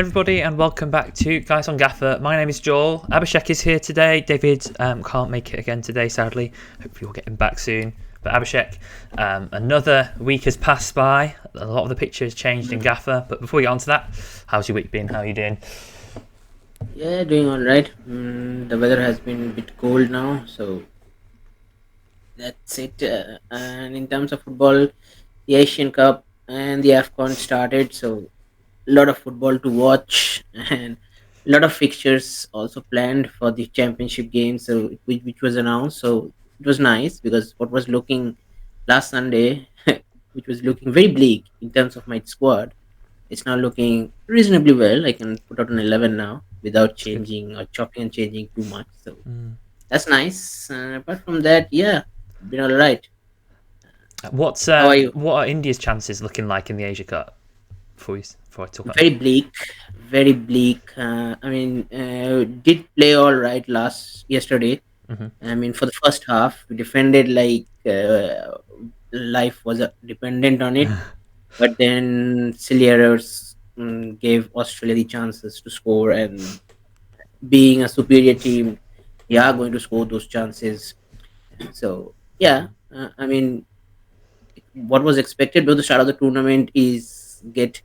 everybody, and welcome back to Guys on Gaffr. My name is Joel. Abhishek is here today. David can't make it again today, sadly. Hopefully we'll get him back soon. But Abhishek, another week has passed by. A lot of the picture has changed in Gaffr. But before we get on to that, how's your week been? How are you doing? Yeah, doing all right. The weather has been a bit cold now, so that's it. And in terms of football, the Asian Cup and the AFCON started, so a lot of football to watch and a lot of fixtures also planned for the championship game. So which was announced. So it was nice because what was looking last Sunday, which was looking very bleak in terms of my squad, it's now looking reasonably well. I can put out an 11 now without It's good. changing or chopping and changing too much. So Mm. that's nice. Apart from that, yeah, been all right. How are you? What are India's chances looking like in the Asia Cup? Before I talk about Very that. bleak, very bleak. Did play all right yesterday. Hmm. I mean, for the first half, we defended like life was dependent on it. But then silly errors gave Australia the chances to score, and being a superior team, they are going to score those chances. So yeah, I mean, what was expected by the start of the tournament is get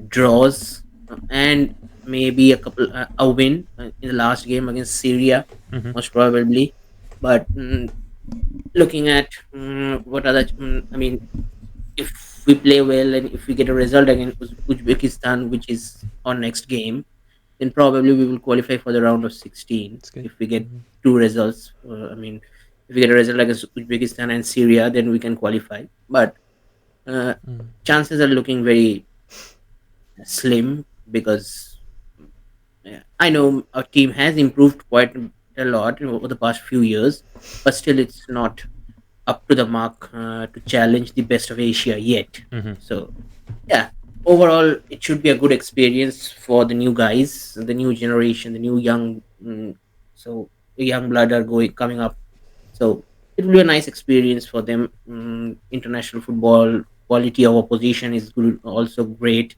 draws and maybe a win in the last game against Syria, Hmm. most probably. But looking at what other, I mean, if we play well and if we get a result against Uzbekistan, which is our next game, then probably we will qualify for the round of 16 It's good. if we get Hmm. two results. If we get a result against Uzbekistan and Syria, then we can qualify. But uh, Mm. chances are looking very slim because I know our team has improved quite a lot over the past few years, but still it's not up to the mark to challenge the best of Asia yet. Hmm. So yeah, overall it should be a good experience for the new guys, the new generation, the new young, so the young blood are going coming up. So it will be a nice experience for them. International football quality of opposition is good, also great.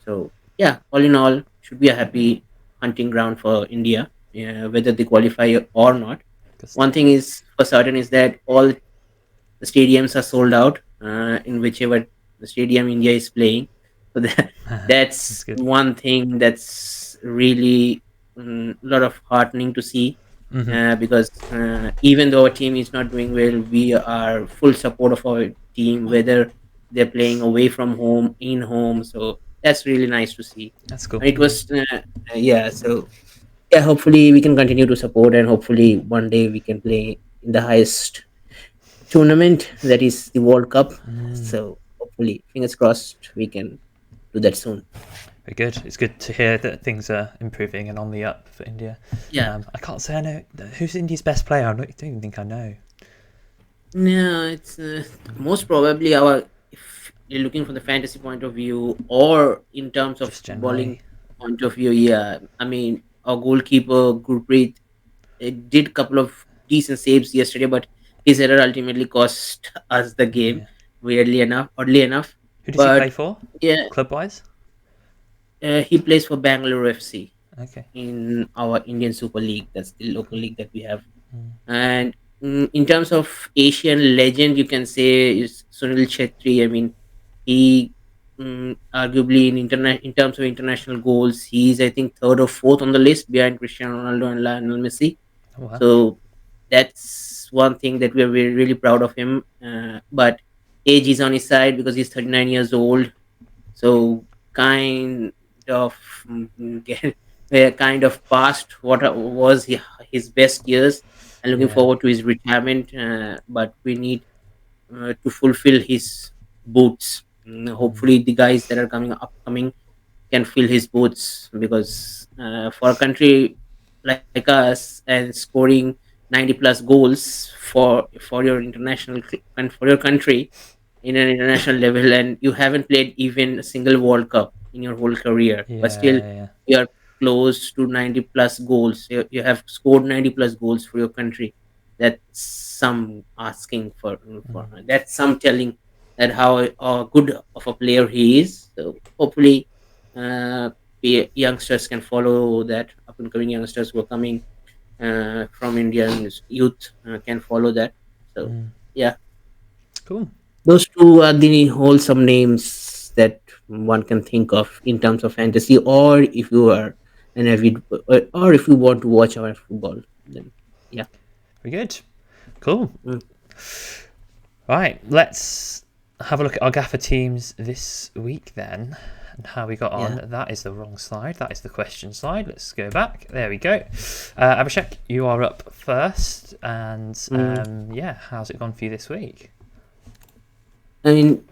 So yeah, all in all, should be a happy hunting ground for India, whether they qualify or not. Good One stuff. thing is for certain is that all the stadiums are sold out in whichever the stadium India is playing. So That's that's good. one thing that's really a lot of heartening to see. Hmm. Because even though our team is not doing well, we are full support of our team, whether they're playing away from home, in home. So that's really nice to see. That's cool. And it was, yeah. So yeah, hopefully we can continue to support, and hopefully one day we can play in the highest tournament, that is the World Cup. Mm. So hopefully, fingers crossed, we can do that soon. Very good. It's good to hear that things are improving and on the up for India. Yeah. I can't say I know who's India's best player. Don't even think I know. No, it's most probably our, if you're looking from the fantasy point of view or in terms of Just footballing generally. point of view. Yeah, I mean, our goalkeeper Gurpreet did couple of decent saves yesterday, but his error ultimately cost us the game. Yeah. Oddly enough, Who does he play but for? yeah, Club wise? he plays for Bangalore FC Okay. in our Indian Super League. That's the local league that we have. Mm. And in terms of Asian legend, you can say is Sunil Chetri. I mean, he arguably in terms of international goals, he's I think third or fourth on the list behind Cristiano Ronaldo and Lionel Messi. Oh wow. So that's one thing that we're really proud of him. But age is on his side because he's 39 years old. So kind of kind of past what was his best years, and looking Yeah. forward to his retirement. But we need to fulfill his boots. Mm. Hopefully, the guys that are upcoming can fill his boots because for a country like us and scoring 90 plus goals for your and for your country in an international level, and you haven't played even a single World Cup in your whole career, but still Yeah. Yeah. you are close to 90 plus goals. You have scored 90 plus goals for your country. That's some asking for Mm. that's some telling that how good of a player he is. So hopefully, uh, youngsters can follow that. Up and coming youngsters who are coming from Indian youth can follow that. So yeah, Cool. those two are the wholesome names that one can think of in terms of fantasy, or if you are an avid, or if you want to watch our football, then yeah. Very good. Cool. Mm, Right, let's have a look at our Gaffer teams this week then, and how we got on. yeah. That is the wrong slide. That is the question slide. Let's go back. There we go. Abhishek, you are up first, and Mm. yeah, how's it gone for you this week? I mean,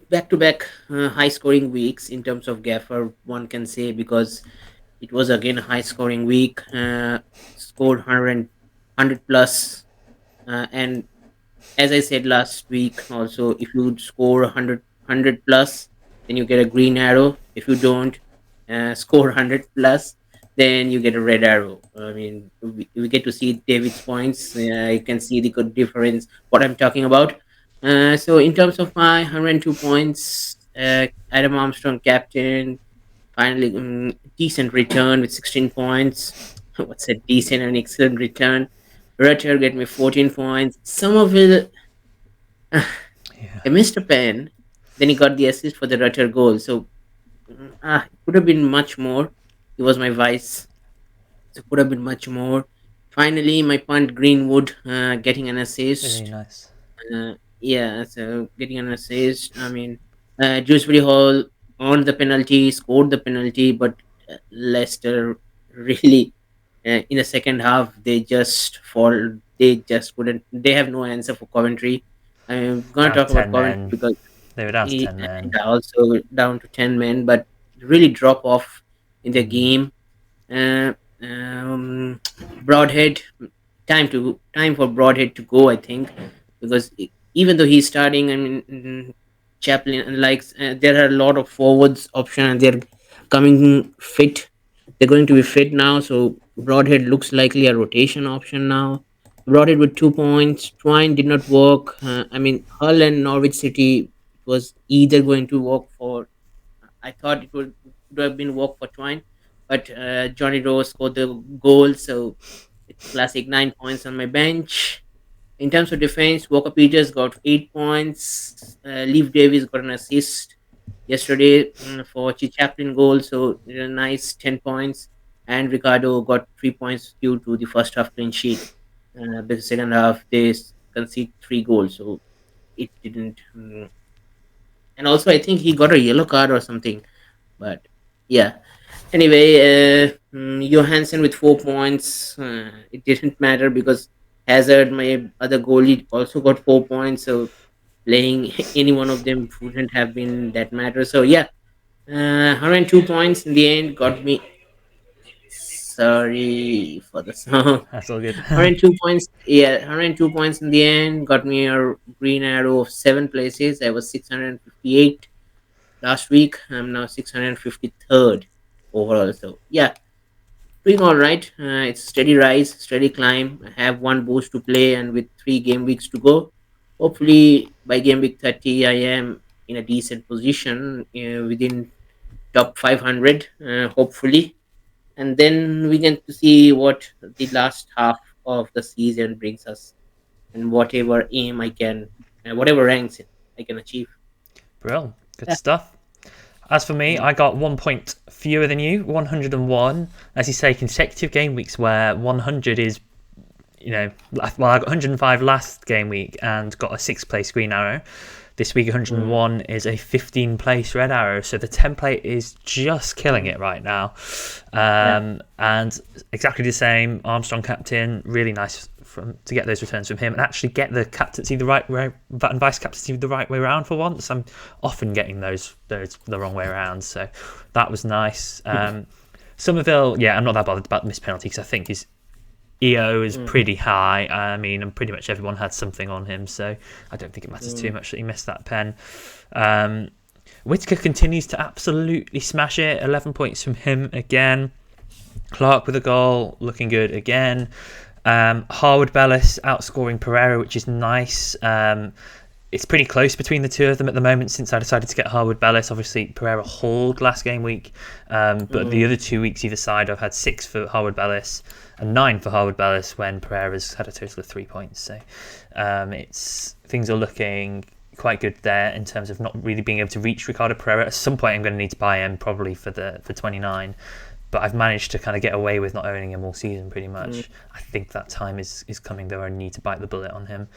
back to back high scoring weeks in terms of Gaffr, one can say, because it was again a high scoring week. Scored 100 plus, and as I said last week, also, if you score 100 plus, then you get a green arrow. If you don't score 100 plus, then you get a red arrow. I mean, we get to see David's points. You can see the good difference, what I'm talking about. So, in terms of my 102 points, Adam Armstrong, captain, finally, decent return with 16 points. What's a decent and excellent return? Rutter get me 14 points. Some of it, Yeah, I missed a pen. Then he got the assist for the Rutter goal. So it could have been much more. He was my vice. So could have been much more. Finally, my punt Greenwood getting an really assist. nice. Yeah, so getting an assist. I mean, Dewsbury Hall on the penalty, scored the penalty, but Leicester really in the second half they just fall. They just couldn't. They have no answer for Coventry. I'm gonna Down to talk about 10 Coventry men. because They were down to 10 and men. also down to 10 men, but really drop off in the Mm. game. Uh, um, Broadhead, time for Broadhead to go, I think, because even though he's starting, I mean, Chaplin and likes, there are a lot of forwards option, and they're coming fit. They're going to be fit now, so Broadhead looks likely a rotation option now. Broadhead with 2 points. Twine did not work. I mean, Hull and Norwich City was either going to work for. I thought it would have been work for Twine, but Johnny Rose scored the goal, so it's classic 9 points on my bench. In terms of defense, Walker Peters got 8 points. Leaf Davis got an assist yesterday for Chi Chaplin goal, so a nice 10 points. And Ricardo got 3 points due to the first half clean sheet. The second half they conceded 3 goals, so it didn't. And also, I think he got a yellow card or something. But yeah, anyway, Johansson with 4 points. It didn't matter because Hazard, my other goalie, also got 4 points. So playing any one of them wouldn't have been that matter. So yeah, 102 points in the end got me. Sorry for the song. That's all good. 102 points. Yeah, 102 points in the end got me a green arrow of 7 places. I was 658 last week. I'm now 653rd overall. So yeah, doing all right. It's steady rise, steady climb. I have one boost to play, and with 3 game weeks to go, hopefully by game week 30, I am in a decent position within top 500. Hopefully, and then we get to see what the last half of the season brings us, and whatever aim I can, whatever ranks I can achieve. Brill. Good Yeah. stuff. As for me, Mm, I got 1 point fewer than you, 101. As you say, consecutive game weeks where 100 is, well, I got 105 last game week and got a 6th place green arrow. This week, mm, 101 is a 15th place red arrow. So the template is just killing mm. it right now. Yeah. And exactly the same. Armstrong captain, really nice to get those returns from him and actually get the captaincy the right way and vice captaincy the right way around for once. I'm often getting those the wrong way around, so that was nice. Somerville, yeah, I'm not that bothered about the missed penalty because I think his EO is Mm, pretty high. I mean, and pretty much everyone had something on him, so I don't think it matters too mm, much that he missed that pen. Whitaker continues to absolutely smash it. 11 points from him again. Clark with a goal, looking good again. Harwood Bellis outscoring Pereira, which is nice. it's pretty close between the two of them at the moment since I decided to get Harwood Bellis. Obviously, Pereira hauled last game week, but the other 2 weeks either side, I've had 6 for Harwood Bellis and 9 for Harwood Bellis when Pereira's had a total of 3 points. So things are looking quite good there in terms of not really being able to reach Ricardo Pereira. At some point, I'm going to need to buy him probably for 29. But I've managed to kind of get away with not owning him all season pretty much. I think that time is coming though. I need to bite the bullet on him.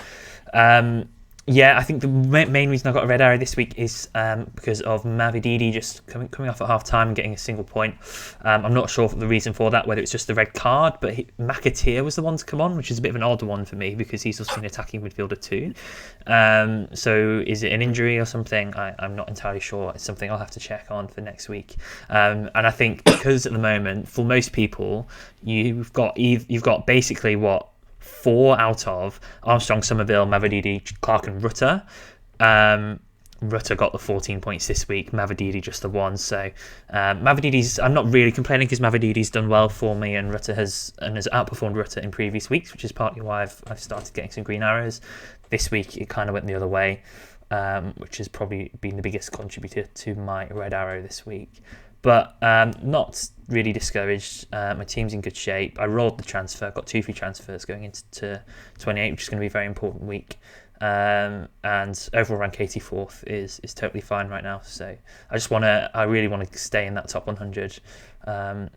I think the main reason I got a red arrow this week is because of Mavididi just coming off at half time and getting a single point. I'm not sure the reason for that, whether it's just the red card, but McAteer was the one to come on, which is a bit of an odd one for me because he's also an attacking midfielder too. So is it an injury or something? I'm not entirely sure. It's something I'll have to check on for next week. And I think because at the moment, for most people, you've got basically 4 out of Armstrong, Somerville, Mavididi, Clark and Rutter. Rutter got the 14 points this week, Mavididi just the 1. So Mavididi's, I'm not really complaining because Mavididi's done well for me and Rutter has outperformed Rutter in previous weeks, which is partly why I've started getting some green arrows. This week it kind of went the other way, which has probably been the biggest contributor to my red arrow this week. But not really discouraged. My team's in good shape. I rolled the transfer, got 2 free transfers going into 28, which is going to be a very important week. And overall rank 84th is totally fine right now. So I really want to stay in that top 100 and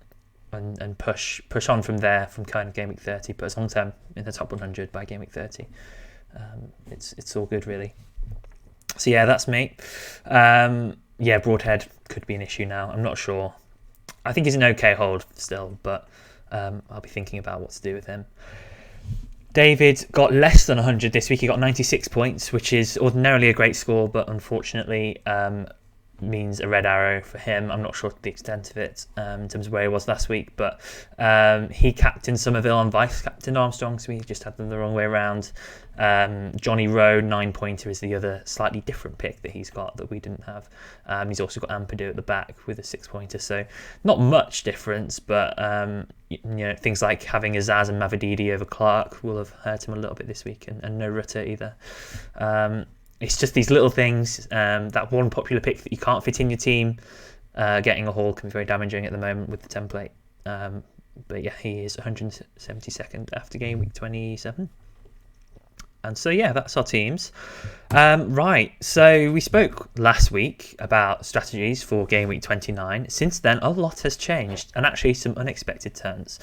push on from there from kind of game week 30. But as long as I'm in the top 100 by game week 30, it's all good really. So yeah, that's me. Broadhead could be an issue now. I'm not sure. I think he's an okay hold still, but I'll be thinking about what to do with him. David got less than 100 this week. He got 96 points, which is ordinarily a great score, but unfortunately means a red arrow for him. I'm not sure the extent of it in terms of where he was last week, but he captained Somerville and vice captained Armstrong, so we just had them the wrong way around. Johnny Rowe, 9-pointer, is the other slightly different pick that he's got that we didn't have. He's also got Ampadu at the back with a 6-pointer, so not much difference, but things like having Azaz and Mavididi over Clark will have hurt him a little bit this week, and no Rutter either. It's just these little things. That one popular pick that you can't fit in your team, getting a haul can be very damaging at the moment with the template. But yeah, he is 172nd after game week 27. And so yeah, that's our teams. Right, so we spoke last week about strategies for game week 29. Since then, a lot has changed, and actually some unexpected turns.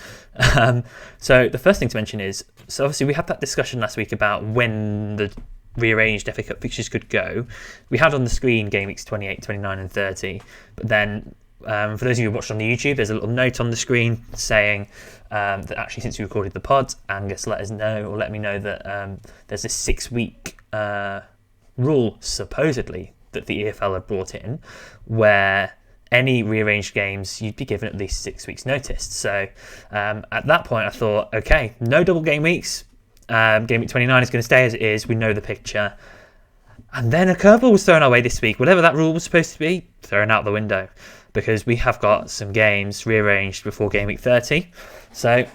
So the first thing to mention is, so obviously we had that discussion last week about when the rearranged FA Cup fixtures could go. We had on the screen game weeks 28, 29 and 30, but then for those of you who watched on the YouTube, there's a little note on the screen saying that actually since we recorded the pod, Angus let me know that there's this 6-week rule supposedly that the EFL had brought in where any rearranged games you'd be given at least 6 weeks notice. So at that point I thought, okay, no double game weeks. Game week 29 is going to stay as it is. We know the picture. And then a curveball was thrown our way this week. Whatever that rule was supposed to be, thrown out the window. Because we have got some games rearranged before game week 30. So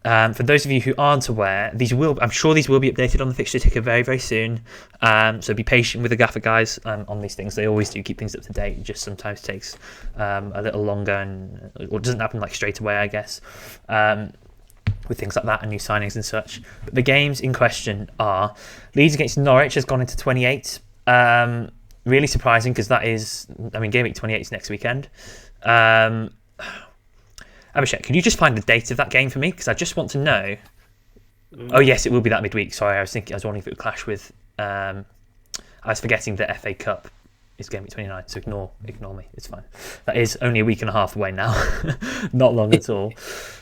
for those of you who aren't aware, I'm sure these will be updated on the fixture ticker very, very soon. So be patient with the Gaffr guys on these things. They always do keep things up to date. It just sometimes takes a little longer, or it doesn't happen like straight away, I guess. With things like that and new signings and such. But the games in question are Leeds against Norwich has gone into 28. Really surprising because game week 28 is next weekend. Abhishek, can you just find the date of that game for me? Because I just want to know. Oh yes, it will be that midweek. Sorry, I was wondering if it would clash with. I was forgetting the FA Cup is game week 29, so ignore me. It's fine. That is only a week and a half away now. Not long at all.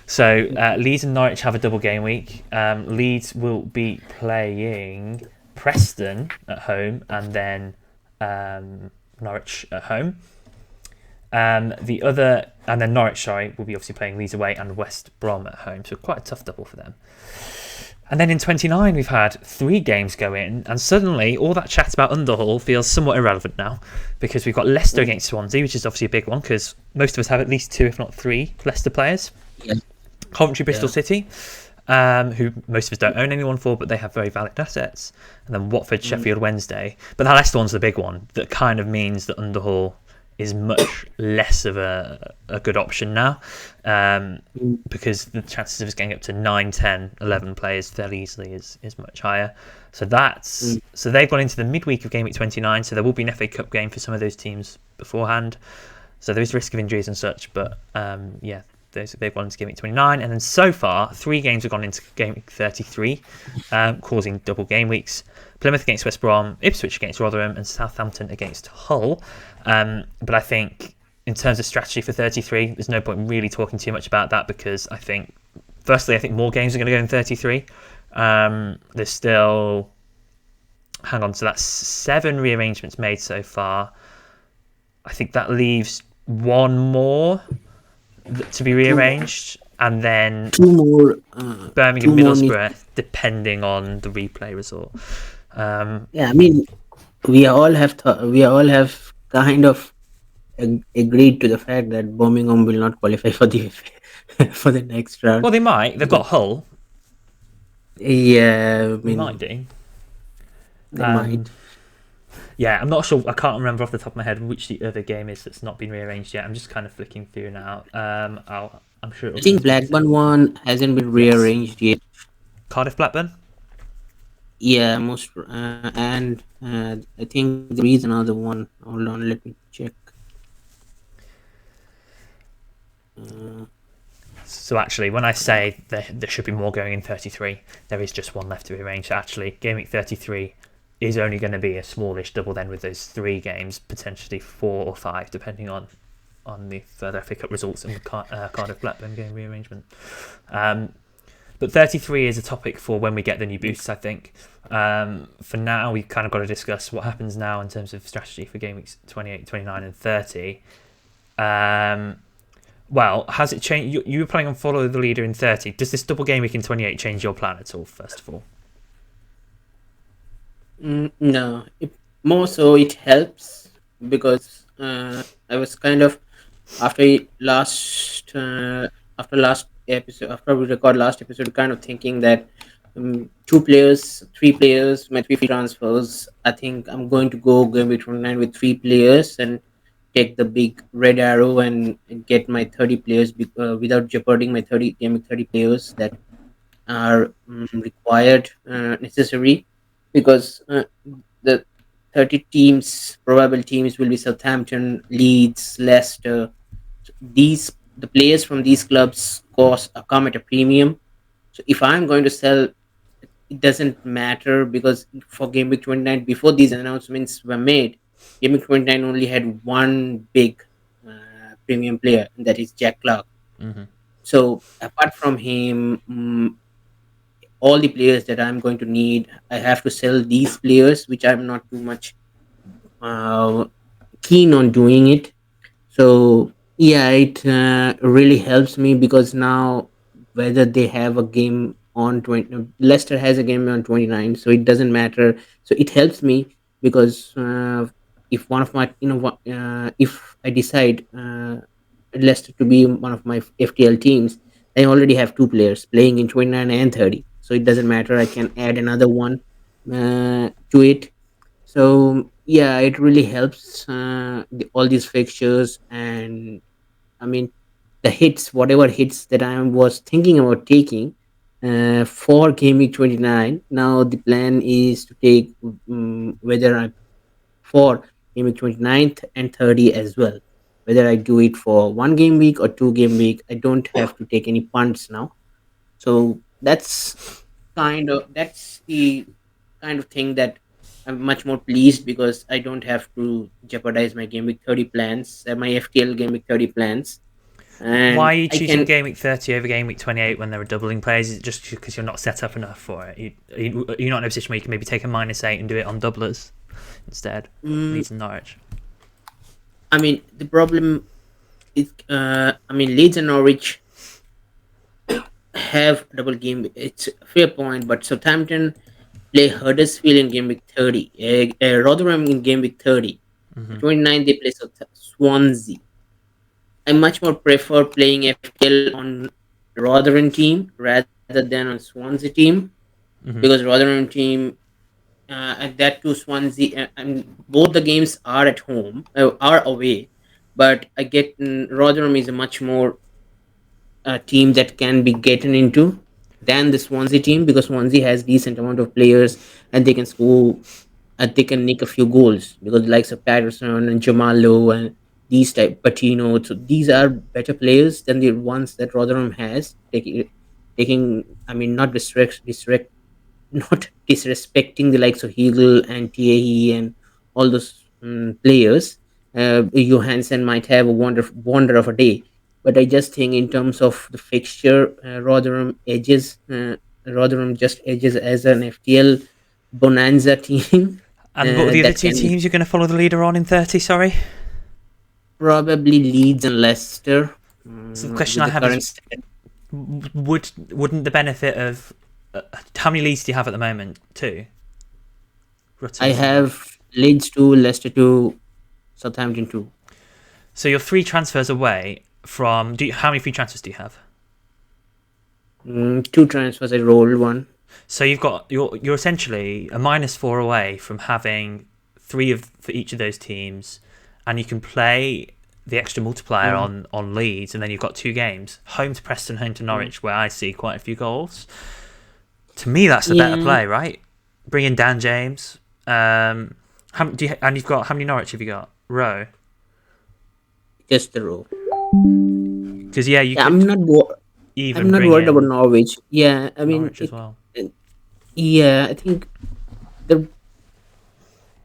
So Leeds and Norwich have a double game week. Leeds will be playing Preston at home and then Norwich at home. And then Norwich, will be obviously playing Leeds away and West Brom at home. So quite a tough double for them. And then in 29, we've had 3 games go in, and suddenly all that chat about Underhull feels somewhat irrelevant now, because we've got Leicester against Swansea, which is obviously a big one, because most of us have at least 2, if not 3, Leicester players. Yeah. Coventry, Bristol City. who most of us don't own anyone for, but they have very valid assets. And then Watford, Mm, Sheffield Wednesday. But that Leicester one's the big one that kind of means that Underhaul is much less of a good option now, mm, because the chances of us getting up to 9, 10, 11 players fairly easily is much higher. So that's mm. so they've gone into the midweek of Game Week 29, so there will be an FA Cup game for some of those teams beforehand. So there is risk of injuries and such, but yeah, they've gone into Game Week 29, and then so far 3 games have gone into Game Week 33, causing double game weeks. Plymouth against West Brom, Ipswich against Rotherham, and Southampton against Hull. But I think in terms of strategy for 33, there's no point really talking too much about that, because I think, firstly, I think more games are going to go in 33. There's still, hang on, so that's 7 rearrangements made so far. I think that leaves 1 more to be rearranged, and then Two more. Birmingham, Two more need. Middlesbrough, depending on the replay result. Yeah, I mean, we all have kind of agreed to the fact that Birmingham will not qualify for the for the next round. Well, they might. They've got Because, Hull. yeah, I They might mean, do. they might. Yeah, I'm not sure. I can't remember off the top of my head which the other game is that's not been rearranged yet. I'm just kind of flicking through now. I'm sure I it'll come think to me. Blackburn one hasn't been Yes. rearranged yet. Cardiff, Blackburn. Yeah, and I think there is another one. Hold on, let me check. Uh, So actually, when I say there should be more going in 33, there is just 1 left to rearrange. So actually, Game Week 33 is only going to be a smallish double then, with those 3 games, potentially 4 or 5, depending on the further FA Cup results and the Cardiff Blackburn game rearrangement. But 33 is a topic for when we get the new boosts, I think. For now, we've kind of got to discuss what happens now in terms of strategy for game weeks 28, 29, and 30. Well, has it changed? You were planning on follow the leader in 30. Does this double game week in 28 change your plan at all, first of all? no, more so it helps because I was kind of after last episode, after we record last episode, kind of thinking that 2 players, 3 players, my 3 free transfers. I think I'm going to go game week 29 with 3 players and take the big red arrow and get my 30 players without jeoparding my 30 players that are required, necessary, because the 30 teams, probable teams, will be Southampton, Leeds, Leicester. The players from these clubs come at a premium. So if I'm going to sell, it doesn't matter, because for game week 29, before these announcements were made, game week 29 only had one big premium player, and that is Jack Clark. Mm-hmm. So apart from him, all the players that I'm going to need, I have to sell these players, which I'm not too much uh, keen on doing it. So yeah, it really helps me, because now whether they have a game on 20, Leicester has a game on 29, so it doesn't matter. So it helps me, because if one of my, if I decide Leicester to be one of my FTL teams, I already have 2 players playing in 29 and 30. So it doesn't matter. I can add another one to it. So yeah, it really helps, all these fixtures. And I mean, the hits, whatever hits that I was thinking about taking for game week 29. Now the plan is to take, whether I for game week 29th and 30 as well. Whether I do it for 1 game week or 2 game week, I don't have to take any punts now. So that's the kind of thing that I'm much more pleased, because I don't have to jeopardize my game week 30 plans, my FTL game week 30 plans, Why and are you I choosing can. game week 30 over game week 28 when there are doubling players? Is it just because you're not set up enough for it? You're not in a position where you can maybe take a -8 and do it on doublers instead? mm, Leeds and Norwich. I mean, the problem is, I mean, Leeds and Norwich have double game. It's a fair point, but Southampton play Huddersfield in game week 30, Rotherham in game week 30. Mm-hmm. 29 they play Swansea. I much more prefer playing FPL on Rotherham team rather rather than on Swansea team, Hmm. because Rotherham team and that too Swansea and both the games are at home, are away, but I get Rotherham is a much more team that can be gotten into than the Swansea team, because Swansea has decent amount of players and they can score and they can nick a few goals, because the likes of Patterson and Jamalo and these type Patino, so these are better players than the ones that Rotherham has. Taking, I mean, not not disrespecting the likes of Hegel and Tiehi and all those players. Johansson might have a wonder of a day, but I just think in terms of the fixture, Rotherham just edges as an FTL bonanza team. And what were the other That two can be teams you're going to follow the leader on in 30? Sorry. probably Leeds and Leicester, So the question with I the have is, current stat. wouldn't the benefit of how many leads do you have at the moment? Two. I Rutter. have Leeds 2, Leicester 2, Southampton 2. So you're 3 transfers away from. How many free transfers do you have? Two transfers, I rolled one. So you're essentially a -4 away from having three of for each of those teams, and you can play the extra multiplier Mm, on Leeds, and then you've got 2 games: home to Preston, home to mm. Norwich, where I see quite a few goals. To me, that's the better Yeah, play, right? Bring in Dan James. And you've got how many Norwich have you got? Row. just the row. Because yeah, you Yeah, could I'm even not bring worried about in Norwich. Yeah, I mean Norwich as well. yeah, I think the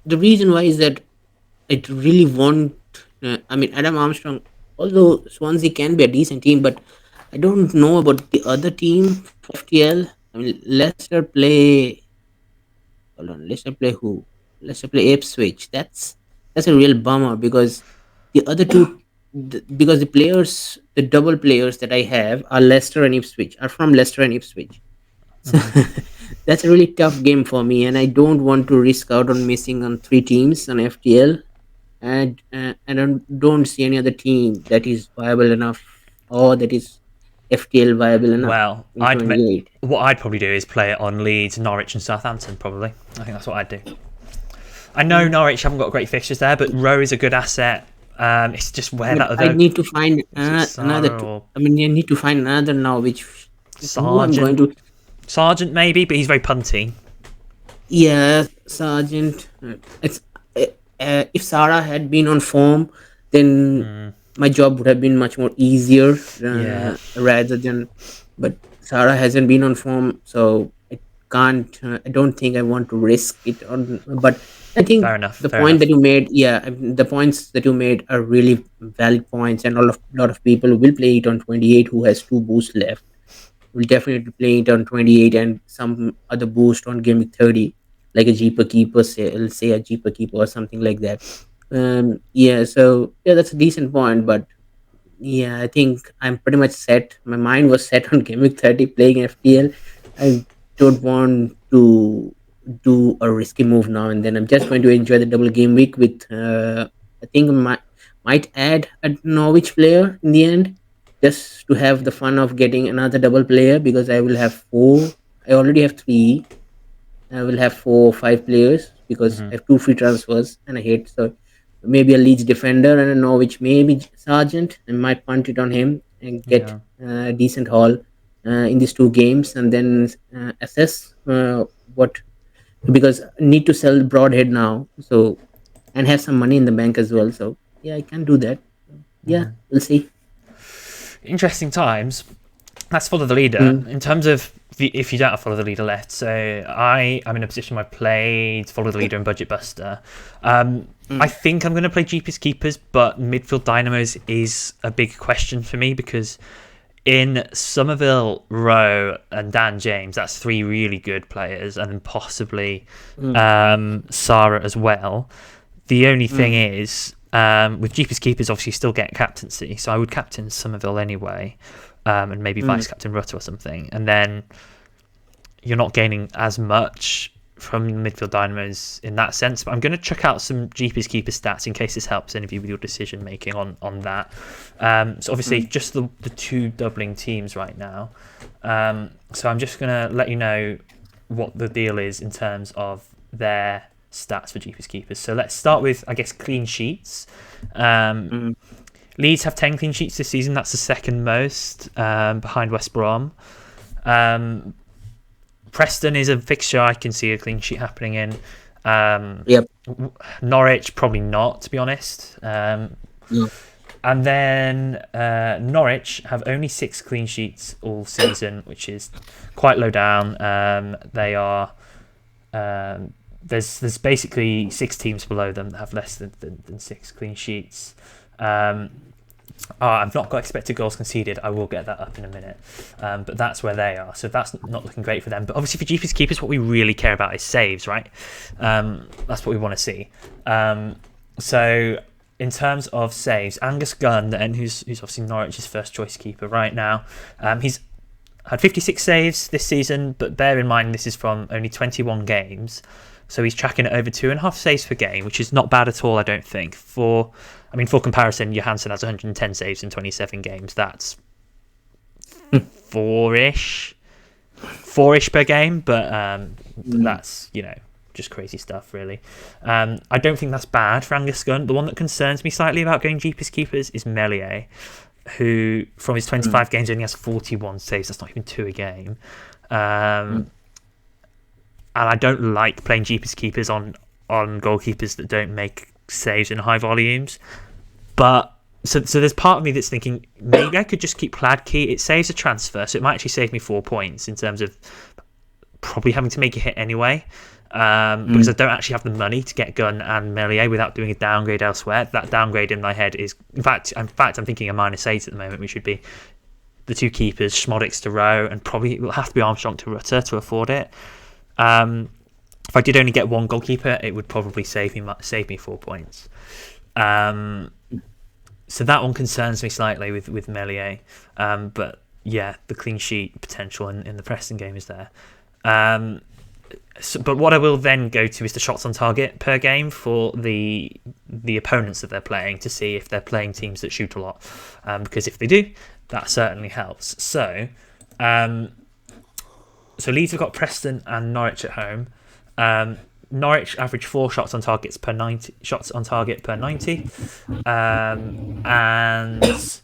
the reason why is that I really want. I mean, Adam Armstrong. Although Swansea can be a decent team, but I don't know about the other team for FTL. I mean, Leicester play. Hold on, Leicester play who? Leicester play Ipswich. That's a real bummer, because the other two, because the players, the double players that I have are Leicester and Ipswich, are from Leicester and Ipswich. So Hmm. that's a really tough game for me, and I don't want to risk out on missing on three teams on FTL, and don't see any other team that is viable enough, or that is FTL viable enough Well, in 28. what I'd probably do is play it on Leeds, Norwich, and Southampton. Probably, I think that's what I'd do. I know Mm. Norwich haven't got great fixtures there, but Rowe is a good asset. It's just where But that I other need to find is it another. Sarah or I mean, I need to find another now. Which who I'm going Sargent? to? Sargent maybe, but he's very punty. Yeah, Sergeant. It's if Sarah had been on form, then Mm, my job would have been much more easier, yeah, rather than. But Sarah hasn't been on form, so I can't. I don't think I want to risk it on. But I think fair enough. the Fair point enough. that you made, yeah, the points that you made are really valid points, and lot of people will play it on 28 who has two boosts left. Will definitely play it on 28 and some other boost on gimmick 30, like a Jeeper Keeper, say a Jeeper Keeper or something like that. Yeah, so yeah, that's a decent point, but yeah, I think I'm pretty much set. My mind was set on gimmick 30 playing FTL. I don't want to do a risky move now and then. I'm just going to enjoy the double game week with, I think, might add a Norwich player in the end, just to have the fun of getting another double player, because I will have four. I already have three. I will have 4 or 5 players, because Hmm. I have two free transfers and a hit. So maybe a Leeds defender and a Norwich, maybe Sargent. I might punt it on him and get Yeah. a decent haul in these 2 games, and then assess what, because I need to sell Broadhead now. So, and have some money in the bank as well. So yeah, I can do that. Yeah, Hmm. we'll see. Interesting times. Let's follow the leader. Mm, In terms of if you don't have follow the leader left, so I'm in a position where I played follow the leader and budget buster. I mm, think I'm going to play Jeepers Keepers, but midfield dynamos is a big question for me, because in Somerville, Rowe, and Dan James, that's 3 really good players, and then possibly mm, Sarah as well. The only thing mm, is, with Jeepers Keepers, obviously you still get captaincy, so I would captain Somerville anyway, and maybe vice mm, captain Rutter or something, and then you're not gaining as much from midfield dynamos in that sense. But I'm going to check out some Jeepers Keeper stats in case this helps any of you with your decision making on that. So obviously just the two doubling teams right now. So I'm just going to let you know what the deal is in terms of their stats for Jeepers Keepers. So let's start with, I guess, clean sheets. Leeds have 10 clean sheets this season. That's the second most, behind West Brom. Preston is a fixture I can see a clean sheet happening in. Norwich, probably not, to be honest. And then Norwich have only 6 clean sheets all season, which is quite low down. They are... There's basically 6 teams below them that have less than 6 clean sheets. I've not got expected goals conceded. I will get that up in a minute. But that's where they are. So that's not looking great for them. But obviously for Jeepers Keepers, what we really care about is saves, right? That's what we want to see. So in terms of saves, Angus Gunn, then, who's obviously Norwich's first choice keeper right now, he's had 56 saves this season, but bear in mind this is from only 21 games. So he's tracking at over 2.5 saves per game, which is not bad at all, I don't think. For comparison, Johansson has 110 saves in 27 games. That's four-ish per game, but that's, just crazy stuff, really. I don't think that's bad for Angus Gunn. The one that concerns me slightly about going Jeepers Keepers is Meslier, who, from his 25 games, only has 41 saves. That's not even 2 a game. And I don't like playing Jeepers Keepers on goalkeepers that don't make saves in high volumes. But so there's part of me that's thinking maybe I could just keep Hladky. It saves a transfer, so it might actually save me 4 points in terms of probably having to make a hit anyway. Because I don't actually have the money to get Gunn and Meslier without doing a downgrade elsewhere. That downgrade in my head is, in fact, I'm thinking a -8 at the moment, which would be the 2 keepers, Schmodix to Rowe, and probably it will have to be Armstrong to Rutter to afford it. If I did only get 1 goalkeeper, it would probably save me 4 points. So that one concerns me slightly with Meslier. But yeah, the clean sheet potential in the Preston game is there. But what I will then go to is the shots on target per game for the opponents that they're playing, to see if they're playing teams that shoot a lot. Because if they do, that certainly helps. So Leeds have got Preston and Norwich at home. Norwich average 4 shots on target per 90, and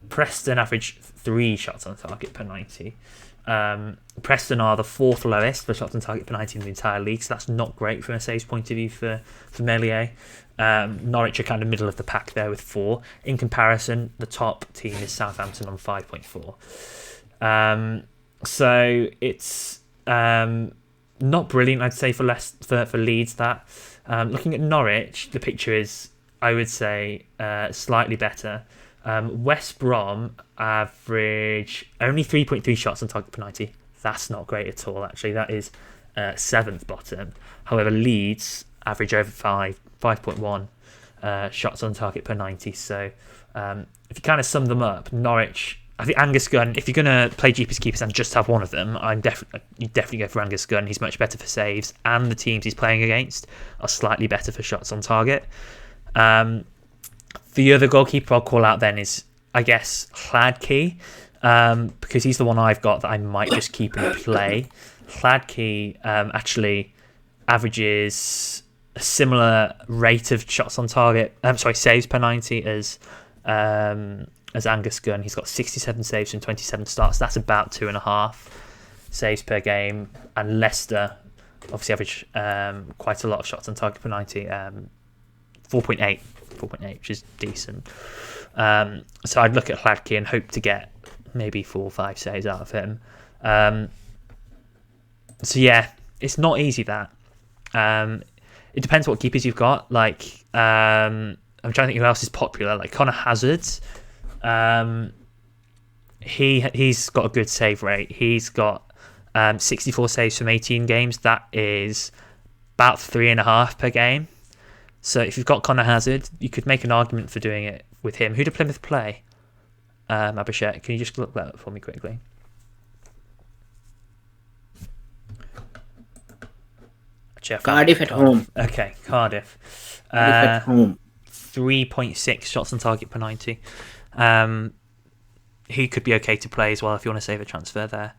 Preston average 3 shots on target per 90. Preston are the 4th lowest for shots on target per 90 in the entire league, so that's not great from a saves point of view for Meslier. Norwich are kind of middle of the pack there with 4. In comparison, the top team is Southampton on 5.4. So it's not brilliant, I'd say, for Leeds. That looking at Norwich, the picture is, I would say, slightly better. West Brom average only 3.3 shots on target per 90. That's not great at all, actually. That is 7th bottom. However, Leeds average over 5.1 shots on target per 90. So if you kind of sum them up, Norwich, I think Angus Gunn, if you're going to play Jeepers Keepers and just have one of them, you definitely go for Angus Gunn. He's much better for saves, and the teams he's playing against are slightly better for shots on target. The other goalkeeper I'll call out then is, I guess, Hladky, because he's the one I've got that I might just keep in play. Hladky actually averages a similar rate of shots on target, saves per 90 as Angus Gunn. He's got 67 saves from 27 starts. That's about 2.5 saves per game. And Leicester obviously average quite a lot of shots on target per 90, 4.8, which is decent. So I'd look at Hladky and hope to get maybe 4 or 5 saves out of him. So yeah, it's not easy, that. It depends what keepers you've got. Like, I'm trying to think who else is popular. Like Connor Hazard. He's got a good save rate. He's got 64 saves from 18 games. That is about 3.5 per game. So if you've got Connor Hazard, you could make an argument for doing it with him. Who did Plymouth play? Abhishek, can you just look that up for me quickly? Cardiff at home. Okay, Cardiff. Cardiff at home. 3.6 shots on target per 90. He could be okay to play as well if you want to save a transfer there.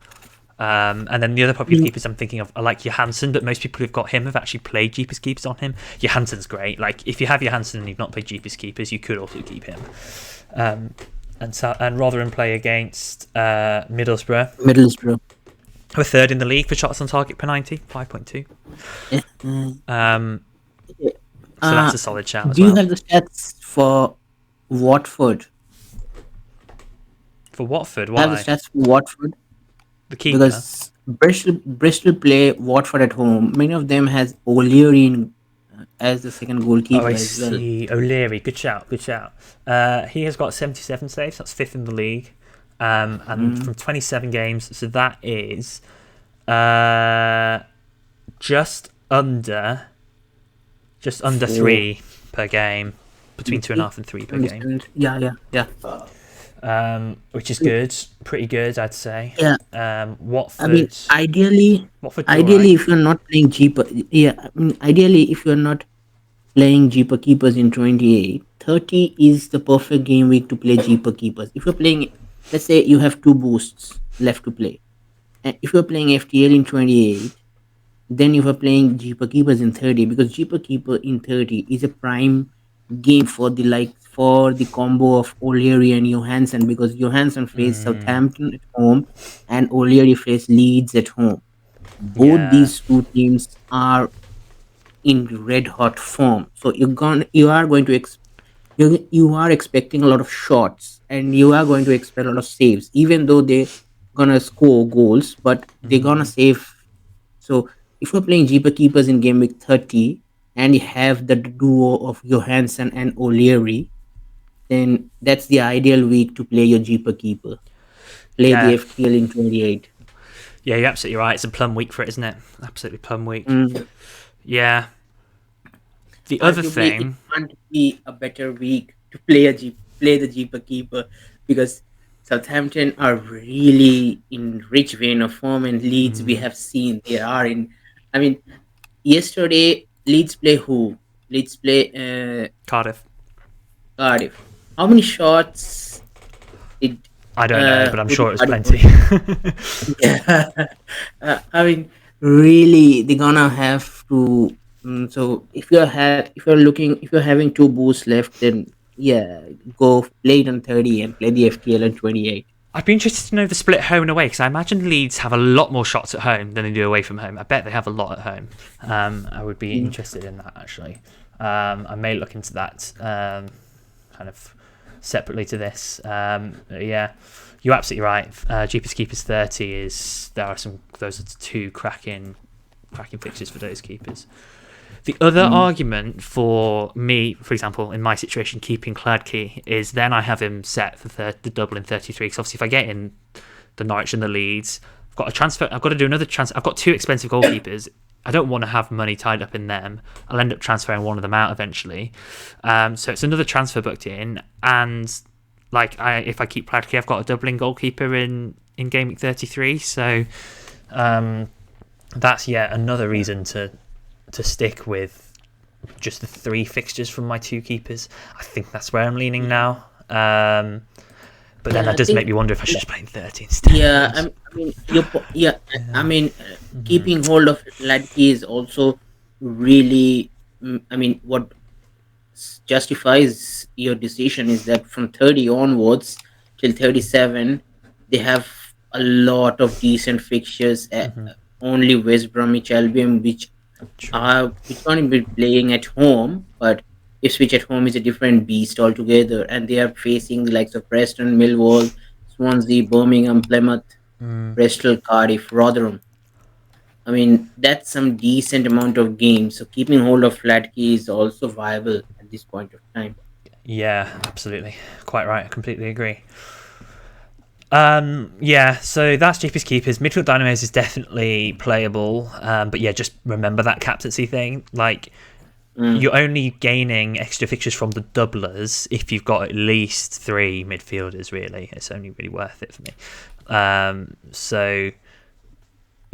And then the other popular keepers I'm thinking of are like Johansson, but most people who've got him have actually played Jeepers Keepers on him. Johansson's great. Like, if you have Johansson and you've not played Jeepers Keepers, you could also keep him. And Rotherham play against Middlesbrough. Middlesbrough. We're third in the league for shots on target per 90, 5.2. So that's a solid shout as well. Do you have the stats for Watford? For Watford, I why? have the stats for Watford. The keeper? Because Bristol play Watford at home. Many of them has O'Leary as the second goalkeeper as well. See. O'Leary, good shout. He has got 77 saves. That's fifth in the league. And from 27 games, so that is just under 3 per game, between 2.5 and 3 per game. Yeah. Which is good, pretty good, I'd say. Yeah. Watford. I mean, ideally, if you're not playing Jeeper, ideally, if you're not playing Jeeper Keepers in 28, 30 is the perfect game week to play Jeeper Keepers. If you're playing, let's say you have 2 boosts left to play, and if you're playing FTL in 28, then you are playing Jeeper Keepers in 30, because Jeeper Keeper in 30 is a prime game for the combo of O'Leary and Johansson, because Johansson faced Southampton at home and O'Leary faced Leeds at home. Both these two teams are in red hot form, so you are expecting a lot of shots, and you are going to expect a lot of saves, even though they're gonna score goals, but they're gonna save. So if you're playing Jeeper Keepers in game week 30 and you have the duo of Johansson and O'Leary, then that's the ideal week to play your Jeeper Keeper. Play the FTL in 28. Yeah, you're absolutely right. It's a plum week for it, isn't it? Absolutely plum week. Yeah. The other thing, it can't be a better week to play the Jeeper Keeper, because Southampton are really in rich vein of form, and Leeds we have seen they are in. I mean, yesterday Leeds play who? Leeds play Cardiff. How many shots did? I don't know, but I'm sure it was plenty. I mean, really, they're gonna have to. So if you're having 2 boosts left, then go play it on 30 and play the FTL on 28. I'd be interested to know the split home and away, because I imagine Leeds have a lot more shots at home than they do away from home. I bet they have a lot at home. I would be interested in that, actually. I may look into that kind of separately to this. Yeah, you're absolutely right. Jeepers Keepers 30 those are 2 cracking fixtures for those keepers. The other argument for me, for example, in my situation, keeping Cladkey, is then I have him set for the double in 33. Because obviously, if I get in the Norwich and the Leeds, I've got a transfer. I've got to do another transfer. I've got 2 expensive goalkeepers. I don't want to have money tied up in them. I'll end up transferring one of them out eventually. So it's another transfer booked in, and if I keep Cladkey, I've got a doubling goalkeeper in game week 33. So that's yet another reason to stick with just the 3 fixtures from my 2 keepers. I think that's where I'm leaning now. But then that does make me wonder if I should just play in 30 instead. Keeping hold of Ladkey is also really, what justifies your decision is that from 30 onwards till 37, they have a lot of decent fixtures. Only West Bromwich Albion, which going to be playing at home, but Ipswich at home is a different beast altogether, and they are facing the likes of Preston, Millwall, Swansea, Birmingham, Plymouth, Bristol, Cardiff, Rotherham. I mean, that's some decent amount of games. So keeping hold of Flatkey is also viable at this point of time. Yeah, absolutely. Quite right. I completely agree. So that's Jeepers Keepers. Midfield Dynamos is definitely playable, but yeah, just remember that captaincy thing. You're only gaining extra fixtures from the doublers if you've got at least 3 midfielders. Really, it's only really worth it for me. So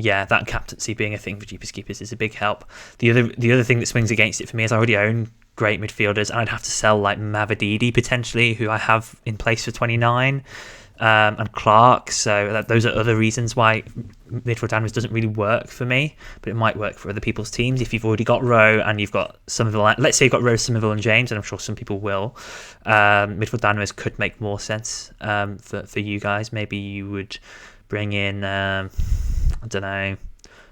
yeah, that captaincy being a thing for Jeepers Keepers is a big help. The other thing that swings against it for me is I already own great midfielders, and I'd have to sell like Mavadidi potentially, who I have in place for 29, and Clark. So those are other reasons why midfield downwards doesn't really work for me, but it might work for other people's teams. If you've already got Rowe and you've got Somerville, let's say you've got Rowe, Somerville, and James, and I'm sure some people will. Midfield downwards could make more sense for you guys. Maybe you would bring in I don't know,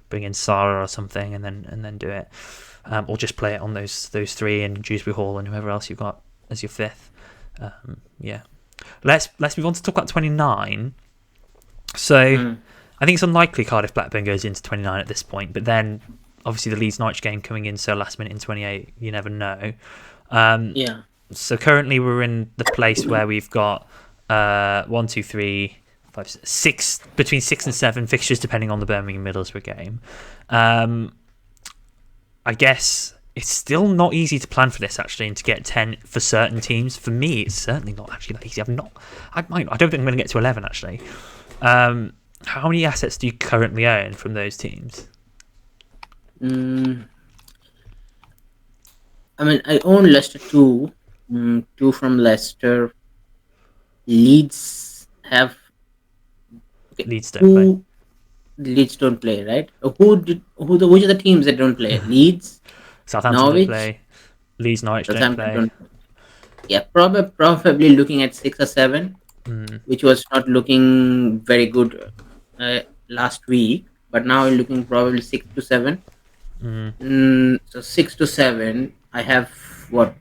bring in Sarah or something, and then do it, or just play it on those three and Dewsbury Hall and whoever else you've got as your fifth. Yeah, let's move on to talk about 29. So I think it's unlikely Cardiff Blackburn goes into 29 at this point, but then obviously the Leeds Norwich game coming in so last minute in 28, you never know. Yeah. So currently we're in the place where we've got 1, 2, 3, 5, 6, between 6 and 7 fixtures depending on the Birmingham Middlesbrough game. I guess it's still not easy to plan for this actually, and to get 10 for certain teams. For me, it's certainly not actually that easy. I don't think I'm going to get to 11 actually. How many assets do you currently own from those teams? I mean, I own Leicester 2, 2 from Leicester. Leeds have... Leeds don't play. Leeds don't play, right? Which are the teams that don't play? Leeds, Southampton Norwich, don't play. Leeds, Norwich don't play. Yeah, probably looking at 6 or 7, which was not looking very good last week, but now looking probably 6 to 7. So 6 to 7, I have 4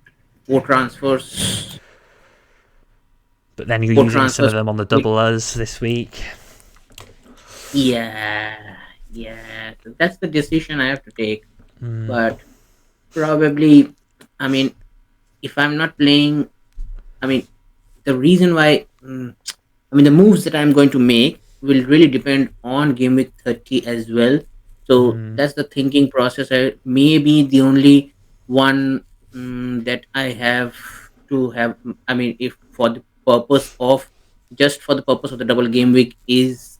transfers. But then you're using some of them on the double us this week. Yeah. So that's the decision I have to take. But probably, I mean, if I'm not playing, I mean, the reason why, the moves that I'm going to make will really depend on game week 30 as well. So that's the thinking process. Maybe the only one that I have to have, if for the purpose of the double game week is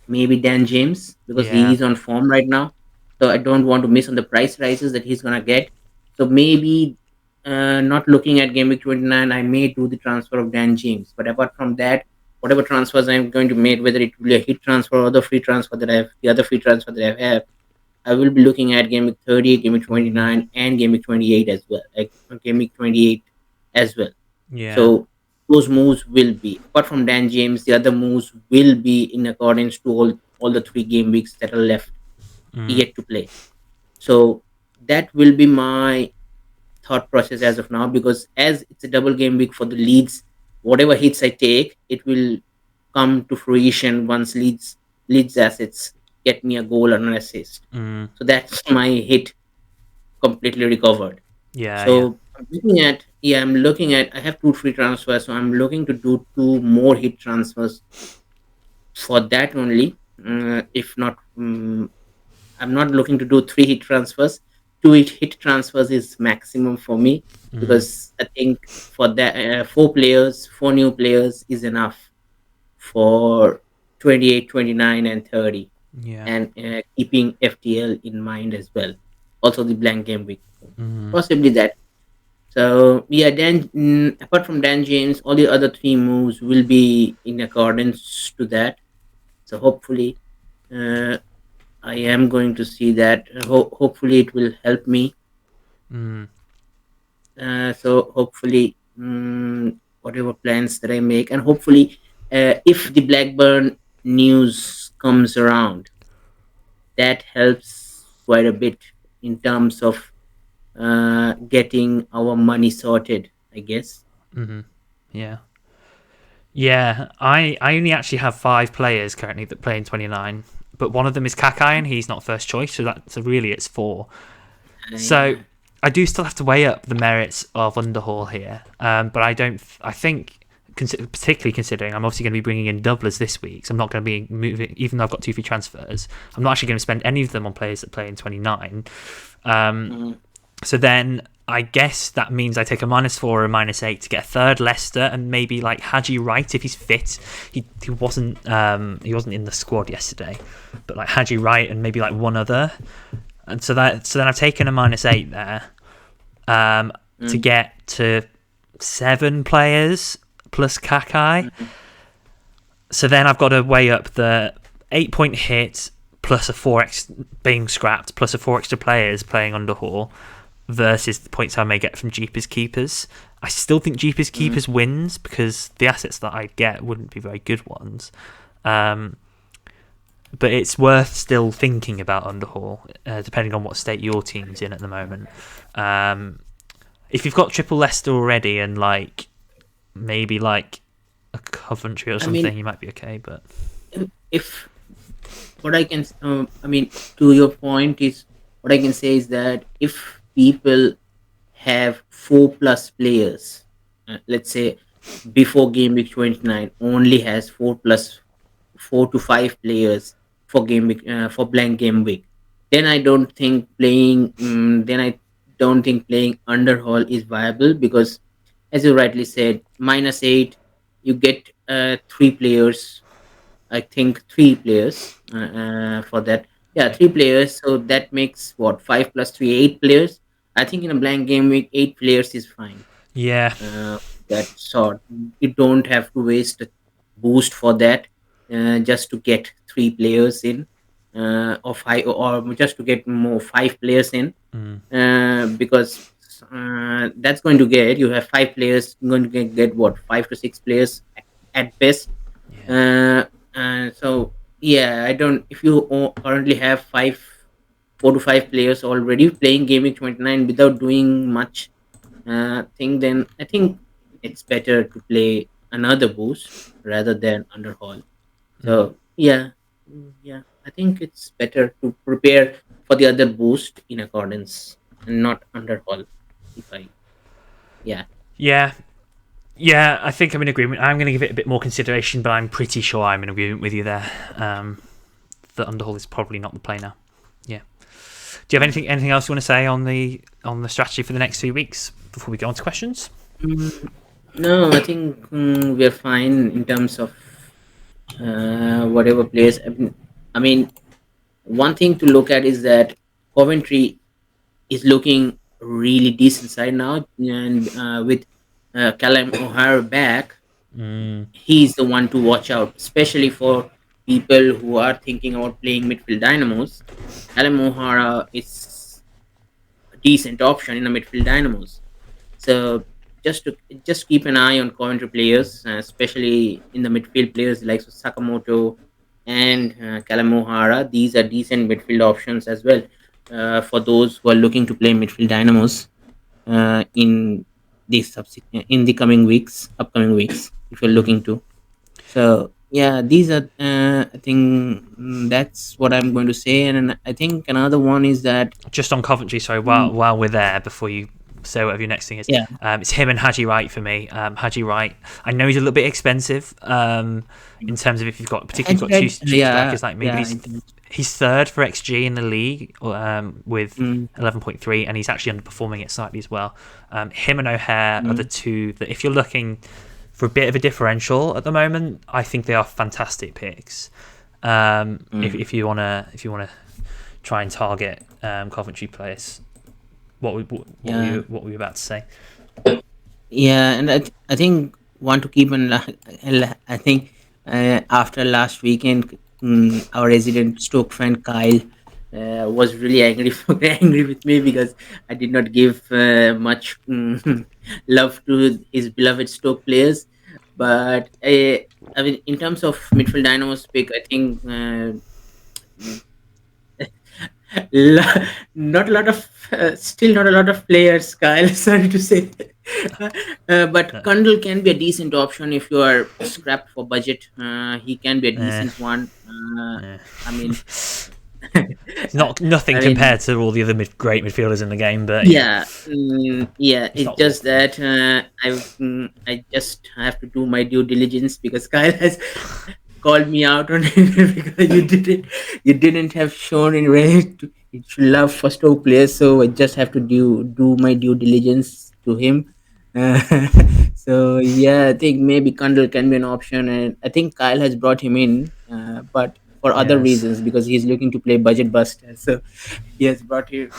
maybe Dan James, because he is on form right now. So I don't want to miss on the price rises that he's gonna get. So maybe not looking at game week 29, I may do the transfer of Dan James. But apart from that, whatever transfers I'm going to make, whether it will be a hit transfer or the free transfer that I have, I will be looking at game week 30, game week 29, and game week 28 as well. Like game week 28 as well. Yeah. So those moves will be, apart from Dan James, the other moves will be in accordance to all the 3 game weeks that are left yet to play. So that will be my thought process as of now, because as it's a double game week for the Leeds, whatever hits I take, it will come to fruition once Leeds assets get me a goal or an assist. So that's my hit completely recovered. I'm looking at I have 2 free transfers, so I'm looking to do 2 more hit transfers for that only. If not, I'm not looking to do 3 hit transfers. 2 hit transfers is maximum for me, because I think for that 4 new players is enough for 28, 29, and 30. And keeping FTL in mind as well. Also the blank game week, possibly that. So apart from Dan James, all the other 3 moves will be in accordance to that. So hopefully, I am going to see that. Hopefully, it will help me. So hopefully, whatever plans that I make, and hopefully, if the Blackburn news comes around, that helps quite a bit in terms of getting our money sorted, I guess. I only actually have 5 players currently that play in 29, but one of them is Kakai and he's not first choice, so really it's 4. So I do still have to weigh up the merits of Underhall here, but I think particularly considering I'm obviously going to be bringing in doublers this week, so I'm not going to be moving, even though I've got 2 free transfers, I'm not actually going to spend any of them on players that play in 29. So then I guess that means I take a -4 or a -8 to get a third Leicester, and maybe like Haji Wright if he's fit. He wasn't in the squad yesterday, but like Haji Wright and maybe like one other, and so then I've taken a -8 there, to get to 7 players plus Kakai. So then I've got to weigh up the 8-point hit plus a 4x being scrapped plus a 4 extra players playing Underhaul versus the points I may get from Jeepers Keepers. I still think Jeepers Keepers wins because the assets that I'd get wouldn't be very good ones. But it's worth still thinking about Underhaul, depending on what state your team's in at the moment. If you've got triple Leicester already and like maybe like a Coventry or something, you might be okay. But if what I can, to your point is what I can say is that if people have 4+ players, let's say before game week 29 only has 4 to 5 players for game week, for blank game week, then I don't think playing Underhaul is viable, because as you rightly said, -8, you get 3 players. I think 3 players for that. Yeah, 3 players. So that makes what, 5 plus 3, 8 players. I think in a blank game week, 8 players is fine. Yeah. That sort. You don't have to waste a boost for that, just to get 3 players in, or 5, or just to get more 5 players in, because that's going to get, you have 5 players, going to get what, 5 to 6 players at best. So yeah, I don't. If you currently have 4 to 5 players already playing game week 29 without doing much thing, then I think it's better to play another boost rather than Underhaul. So yeah, I think it's better to prepare for the other boost in accordance and not Underhaul. Yeah, I think I'm in agreement. I'm going to give it a bit more consideration, but I'm pretty sure I'm in agreement with you there. That Underhaul is probably not the play now. Yeah. Do you have anything else you want to say on the strategy for the next 2 weeks before we go on to questions? No, I think we're fine in terms of whatever players. I mean, one thing to look at is that Coventry is looking really decent side now, and with Callum O'Hara back, he's the one to watch out, especially for people who are thinking about playing midfield dynamos. Callum O'Hara is a decent option in a midfield dynamos. So just keep an eye on Coventry players, especially in the midfield players like Sakamoto and Callum O'Hara. These are decent midfield options as well, for those who are looking to play midfield dynamos in the upcoming weeks, if you're looking to. So yeah, these are I think that's what I'm going to say. And I think another one is that just on Coventry, sorry, while we're there, before you say whatever your next thing is, it's him and Haji Wright for me. Haji Wright, I know he's a little bit expensive in terms of if you've got particularly two strikers like me, but he's third for XG in the league with 11.3, and he's actually underperforming it slightly as well. Him and O'Hare are the two that, if you're looking for a bit of a differential at the moment, I think they are fantastic picks. If you wanna try and target Coventry players. What were you about to say? Yeah, and I think want to keep an I think after last weekend, our resident Stoke fan Kyle was really angry with me because I did not give much love to his beloved Stoke players. But I mean, in terms of midfield dynamos pick, I think not a lot of still not a lot of players, Kyle. Sorry to say, but Kundal can be a decent option if you are scrapped for budget. He can be a decent one. I mean, nothing compared to all the other great midfielders in the game, but it's just that I just have to do my due diligence, because Kyle has called me out on it because you didn't have shown it's love for Stoke players, so I just have to do my due diligence to him. Uh, so yeah, I think maybe Kundal can be an option, and I think Kyle has brought him in, but for other Yes. reasons because he's looking to play budget buster. So he has brought him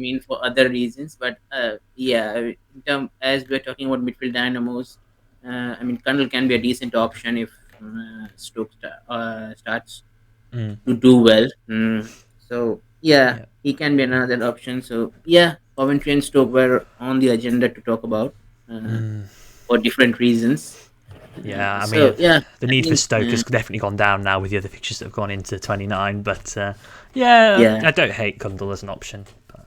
in for other reasons. But yeah, as we're talking about midfield dynamos, I mean Kundal can be a decent option if Stoke starts Mm, to do well. So yeah, yeah. he can be another option. So yeah, Coventry and Stoke were on the agenda to talk about uh, Mm, for different reasons. yeah. I So mean, yeah, the I need for think Stoke has definitely gone down now with the other fixtures that have gone into 29. But yeah, yeah, I don't hate Kundal as an option. But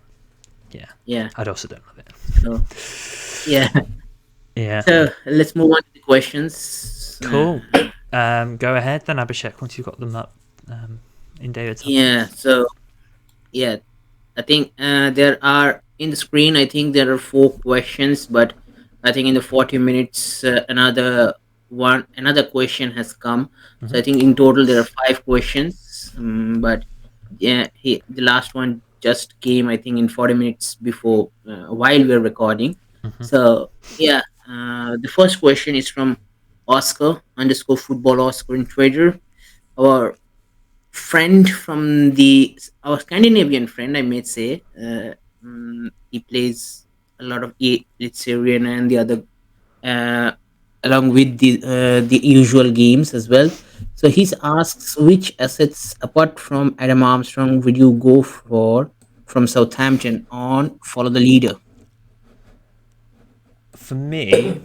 yeah, yeah. I also don't love it. So yeah, Yeah. so let's move on to the questions. Cool. Go ahead then, Abhishek, once you've got them up in David's Yeah, absence. so yeah, I think there are in the screen. I think there are four questions, but I think in the 40 minutes, another question has come. So Hmm. I think in total there are five questions. But yeah, the last one just came. I think in 40 minutes before while we're recording. Hmm. So yeah, the first question is from Oscar underscore football Oscar in Twitter. Our friend from our Scandinavian friend, I may say. He plays a lot of Syrian and the other, uh, along with the usual games as well. So he asks, which assets apart from Adam Armstrong would you go for from Southampton on Follow the Leader? For me,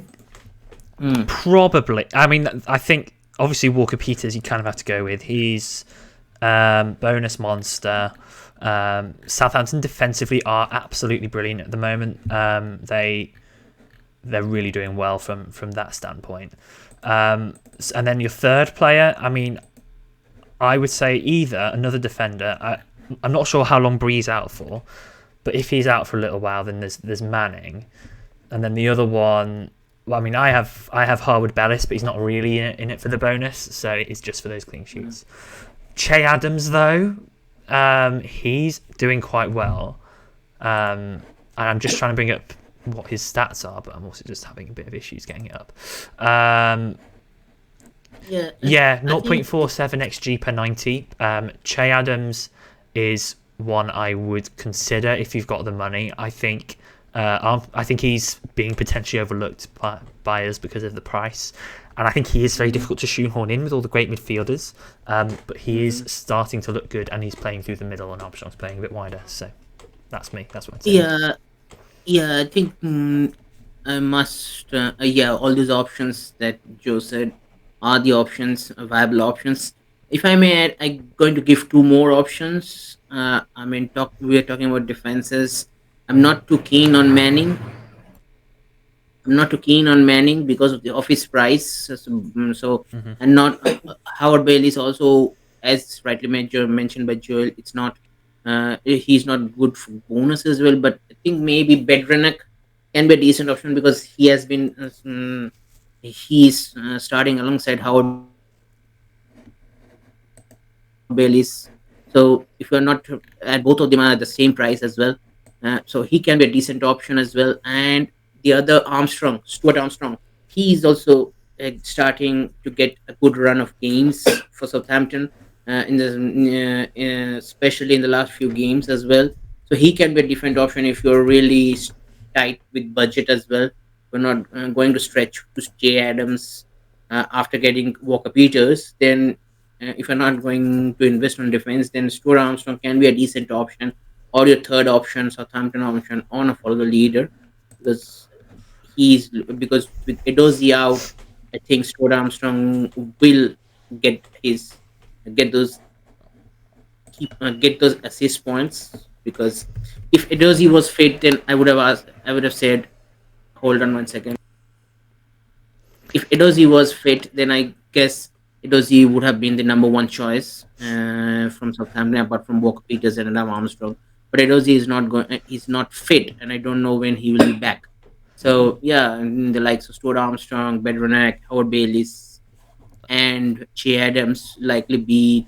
Mm, probably. I mean, I think obviously Walker Peters you kind of have to go with. He's bonus monster. Southampton defensively are absolutely brilliant at the moment. They're really doing well from that standpoint. And then your third player, I mean, I would say either another defender. I'm not sure how long Bree's out for, but if he's out for a little while, then there's Manning, and then the other one. Well, I mean, I have Harwood Bellis, but he's not really in it for the bonus, so it's just for those clean sheets. Che Adams, though, he's doing quite well, and I'm just trying to bring up what his stats are, but I'm also just having a bit of issues getting it up. yeah, Yeah, I think 0.47 xg per 90. Che Adams is one I would consider if you've got the money. I think he's being potentially overlooked by buyers because of the price, and I think he is very difficult to shoehorn in with all the great midfielders. But he is mm, starting to look good, and he's playing through the middle, and Armstrong's playing a bit wider. So that's me. That's what I'd say. yeah, yeah. I think I must, yeah, all these options that Joe said are the options, viable options. If I may add, I'm going to give two more options. I mean, we're talking about defenses. I'm Mm. not too keen on Manning. I'm not too keen on Manning because of the office price. So Hmm. and not Howard Bailey is also, as rightly mentioned by Joel, it's not. He's not good for bonus as well. But I think maybe Bedrenek can be a decent option because he's starting alongside Howard Bailey's. So if you're not, and both of them are at the same price as well, so he can be a decent option as well. And the other Armstrong, Stuart Armstrong, he is also starting to get a good run of games for Southampton, especially in the last few games as well. So he can be a different option if you're really tight with budget as well. We're not going to stretch to Jay Adams after getting Walker Peters. Then if you're not going to invest on defense, then Stuart Armstrong can be a decent option, or your third option, Southampton option, on a follow the leader, because because with Edozie out, I think Stuart Armstrong will get his get those get those assist points, because if Edozie was fit, then I would have said, hold on one second. If Edozie was fit, then I guess Edozie would have been the number one choice from Southampton, apart from Walker Peters and Adam Armstrong. But Edozie is not going. He's not fit, and I don't know when he will be back. So yeah, and the likes of Stuart Armstrong, Bedronak, Howard Bayliss, and Che Adams likely be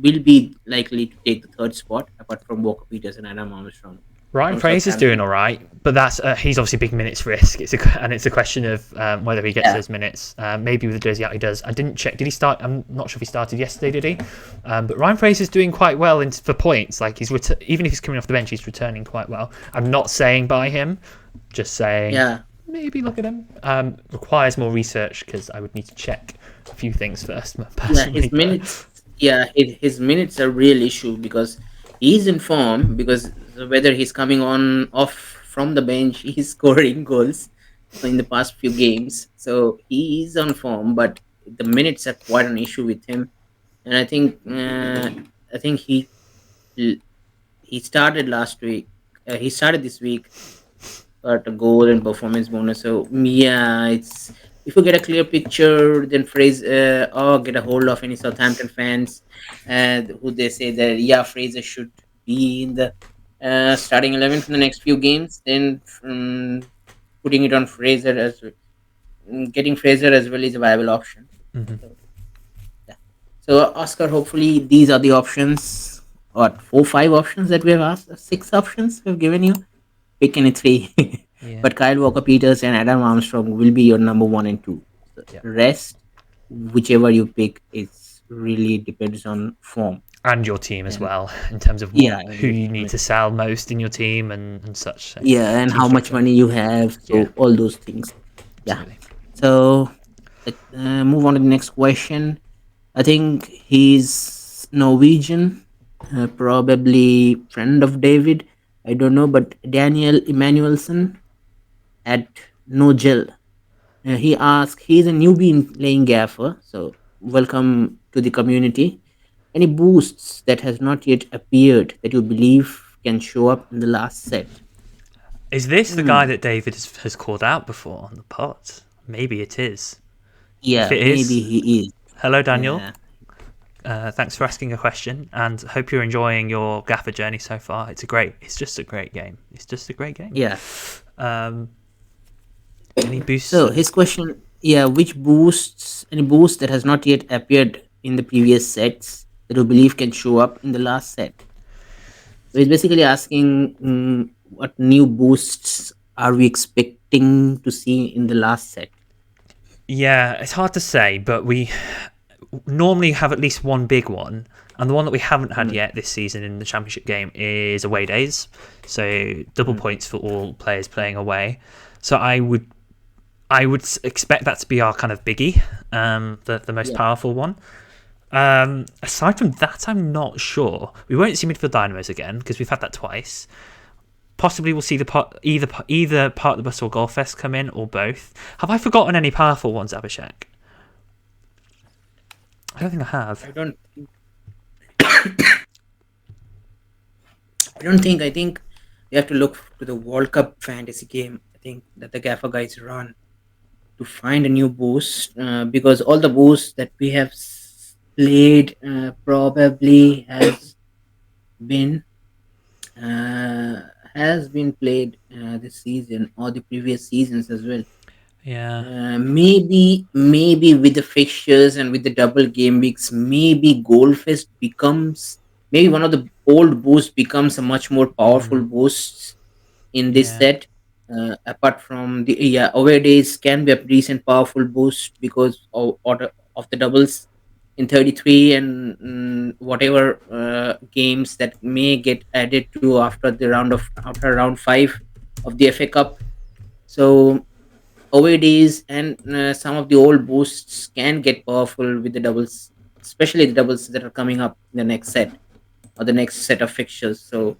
will be likely to take the third spot apart from Walker Peters and Adam Armstrong Ryan from Fraser's doing Southampton. all right, but that's he's obviously big minutes risk. It's a question of whether he gets Yeah, those minutes. Maybe with the jersey out he does. I didn't check. Did he start? I'm not sure if he started yesterday. Did he? But Ryan Fraser's doing quite well for points. Like even if he's coming off the bench, he's returning quite well. I'm not saying buy him, just saying yeah, maybe look at him. Requires more research because I would need to check a few things first yeah. personally. His minutes, yeah, his minutes are a real issue because he's in form. Because whether he's coming on off from the bench, he's scoring goals in the past few games. So he is on form, but the minutes are quite an issue with him. And I think he started last week. He started this week, got a goal and performance bonus. So yeah, it's if you get a clear picture, then Fraser or get a hold of any Southampton fans, who they say that yeah, Fraser should be in the starting 11 for the next few games. Then putting it on Fraser getting Fraser as well is a viable option. Mhm. So yeah. So Oscar, hopefully these are the options. What 5 options that we have asked? 6 options we've given you. Pick any 3. Yeah. But Kyle Walker Peters and Adam Armstrong will be your number 1 and 2. So Yeah. rest, whichever you pick, it's really depends on form. And your team as And well, in terms of yeah, who you need to sell most in your team and such. So, yeah, and team how much structure. money you have. Yeah, So all those things. Yeah. absolutely. So move on to the next question. I think he's Norwegian, probably friend of David. I don't know, but Daniel Emanuelson at Nogel. He asked, he's a newbie in playing Gaffr, so welcome to the community. Any boosts that has not yet appeared that you believe can show up in the last set? Is this the guy Hmm. that David has called out before on the pod? Maybe it is. If Yeah, it maybe is, he is. hello Daniel. Yeah, Thanks for asking a question, and hope you're enjoying your Gaffer journey so far. It's just a great game. It's just a great game. yeah. Um, any boosts? So his question, yeah, which boosts, any boost that has not yet appeared in the previous sets that you believe can show up in the last set? So he's basically asking what new boosts are we expecting to see in the last set? Yeah, it's hard to say, but we normally have at least one big one, and the one that we haven't had Mm, yet this season in the championship game is away days. So double mm, points for all players playing away. So I would expect that to be our kind of biggie, the most yeah, powerful one. Aside from that, I'm not sure. We won't see midfield dynamos again because we've had that twice. Possibly we'll see either part of the bus or Golf Fest come in, or both. Have I forgotten any powerful ones, Abhishek? I don't think I have. I don't. I don't think. I think we have to look to the World Cup fantasy game. I think that the Gaffer guys run to find a new boost, because all the boosts that we have played probably been uh, has been played this season or the previous seasons as well. Yeah. Maybe with the fixtures and with the double game weeks, maybe Goldfest becomes maybe one of the old boosts becomes a much more powerful boost in this Yeah. set. Apart from the away days can be a decent powerful boost because of the doubles in 33 and whatever games that may get added to after round 5 of the FA Cup. So OADs and some of the old boosts can get powerful with the doubles, especially the doubles that are coming up in the next set or the next set of fixtures. So,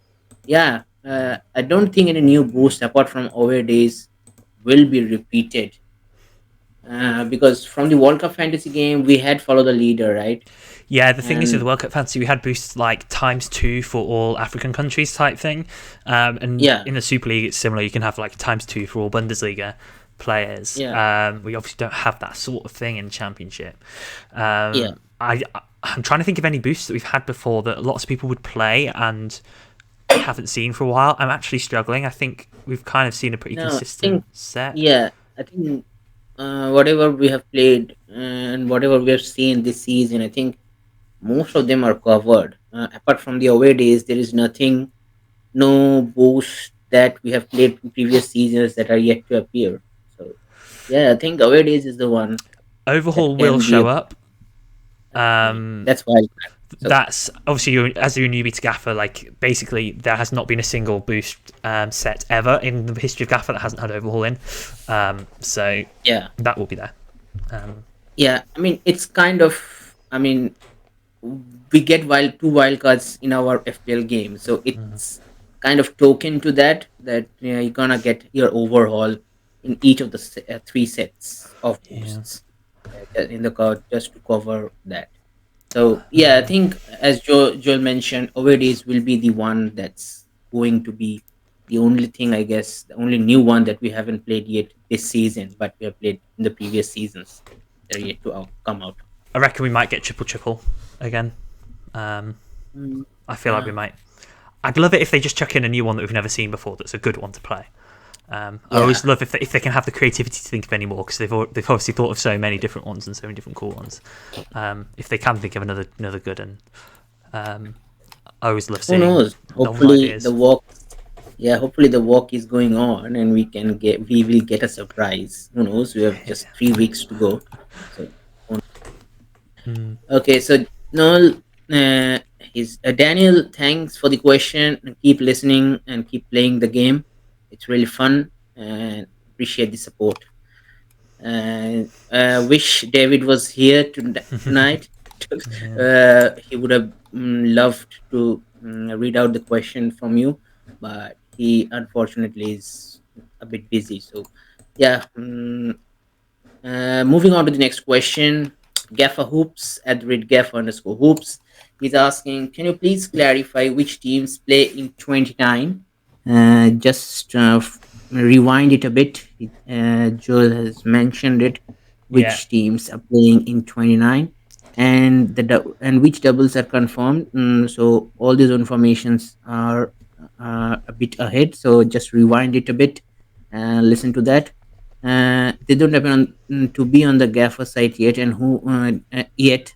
yeah, I don't think any new boost apart from OADs will be repeated, because from the World Cup fantasy game we had follow the leader, right? Yeah, the thing is with the And World Cup fantasy, we had boosts like ×2 for all African countries type thing. And yeah, in the Super League, it's similar. You can have like ×2 for all Bundesliga players. yeah, We obviously don't have that sort of thing in Championship. yeah. I'm trying to think of any boosts that we've had before that lots of people would play and haven't seen for a while. I'm actually struggling. I think we've kind of seen a pretty No, I consistent think set. yeah, I think whatever we have played and whatever we have seen this season, I think most of them are covered. Apart from the away days, there is nothing, no boost that we have played in previous seasons that are yet to appear. So yeah, I think away days is the one that Overhaul will can be show a up. Um, that's why. So that's obviously as you're a newbie to Gaffr, like basically there has not been a single boost set ever in the history of Gaffr that hasn't had overhaul in. So yeah, that will be there. Um, yeah. I mean, it's kind of. I mean, we get two wild cards in our FPL game, so it's kind of token to that you're gonna get your overhaul in each of the three sets of yeah. boosts in the card just to cover that. So yeah, I think as Joel mentioned, OVDs will be the one that's going to be the only thing, I guess, the only new one that we haven't played yet this season, but we have played in the previous seasons that are yet to come out. I reckon we might get triple again. Um, Mm, I feel like we yeah, might. I'd love it if they just chuck in a new one that we've never seen before. That's a good one to play. I yeah. always love if they can have the creativity to think of any more because they've obviously thought of so many different ones and so many different cool ones. If they can think of another good and um, I always love Who seeing knows? novel Hopefully the ideas. walk, yeah, hopefully the walk is going on, and we will get a surprise. Who knows? We have just 3 weeks to go, so Mm. okay, so Noel, he's Daniel. Thanks for the question. And keep listening and keep playing the game. It's really fun and appreciate the support. And wish David was here tonight. Yeah. He would have loved to read out the question from you, but he unfortunately is a bit busy. So yeah, moving on to the next question, Gaffer Hoops at the rate Gaffer underscore Hoops. He's asking, can you please clarify which teams play in 29? Just rewind it a bit. Joel has mentioned it. Yeah. Which teams are playing in 29, and and which doubles are confirmed. So all these informations are a bit ahead. So just rewind it a bit and listen to that. They don't happen to be on the Gaffer site yet, and who yet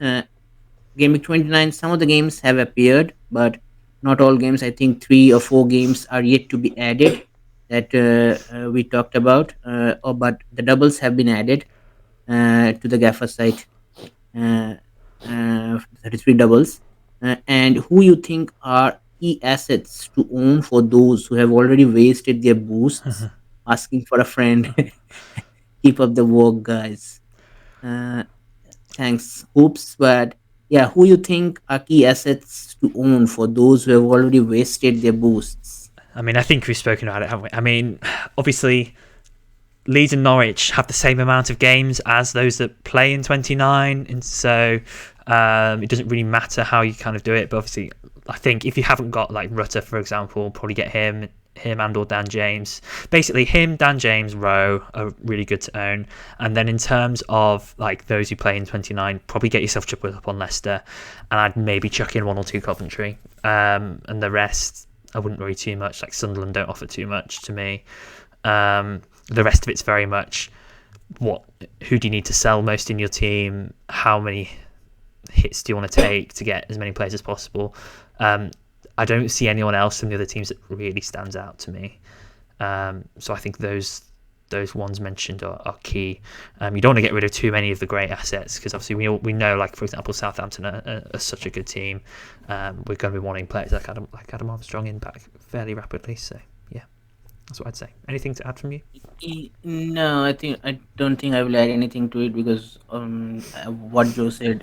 Game Week 29. Some of the games have appeared, but not all games. I think 3 or 4 games are yet to be added that we talked about. But the doubles have been added to the Gaffer site. Uh, 33 doubles, and who you think are key assets to own for those who have already wasted their boosts asking for a friend. Keep up the work, guys. Uh, Thanks, hoops. But yeah, who you think are key assets to own for those who have already wasted their boosts? I mean, I think we've spoken about it, haven't we? I mean, obviously, Leeds and Norwich have the same amount of games as those that play in 29, and so it doesn't really matter how you kind of do it. But obviously, I think if you haven't got like Rutter, for example, probably get him and or Dan James. Basically, him, Dan James, Rowe are really good to own. And then in terms of like those who play in 29, probably get yourself tripled up on Leicester, and I'd maybe chuck in 1 or 2 Coventry, and the rest I wouldn't worry too much. Like Sunderland don't offer too much to me. The rest of it's very much who do you need to sell most in your team? How many hits do you want to take to get as many players as possible? I don't see anyone else from the other teams that really stands out to me. So I think those ones mentioned are key. You don't want to get rid of too many of the great assets because obviously we know, like for example, Southampton are such a good team. We're going to be wanting players like Adam Armstrong in back fairly rapidly. So yeah, that's what I'd say. Anything to add from you? No, I don't think I will add anything to it because what Joe said,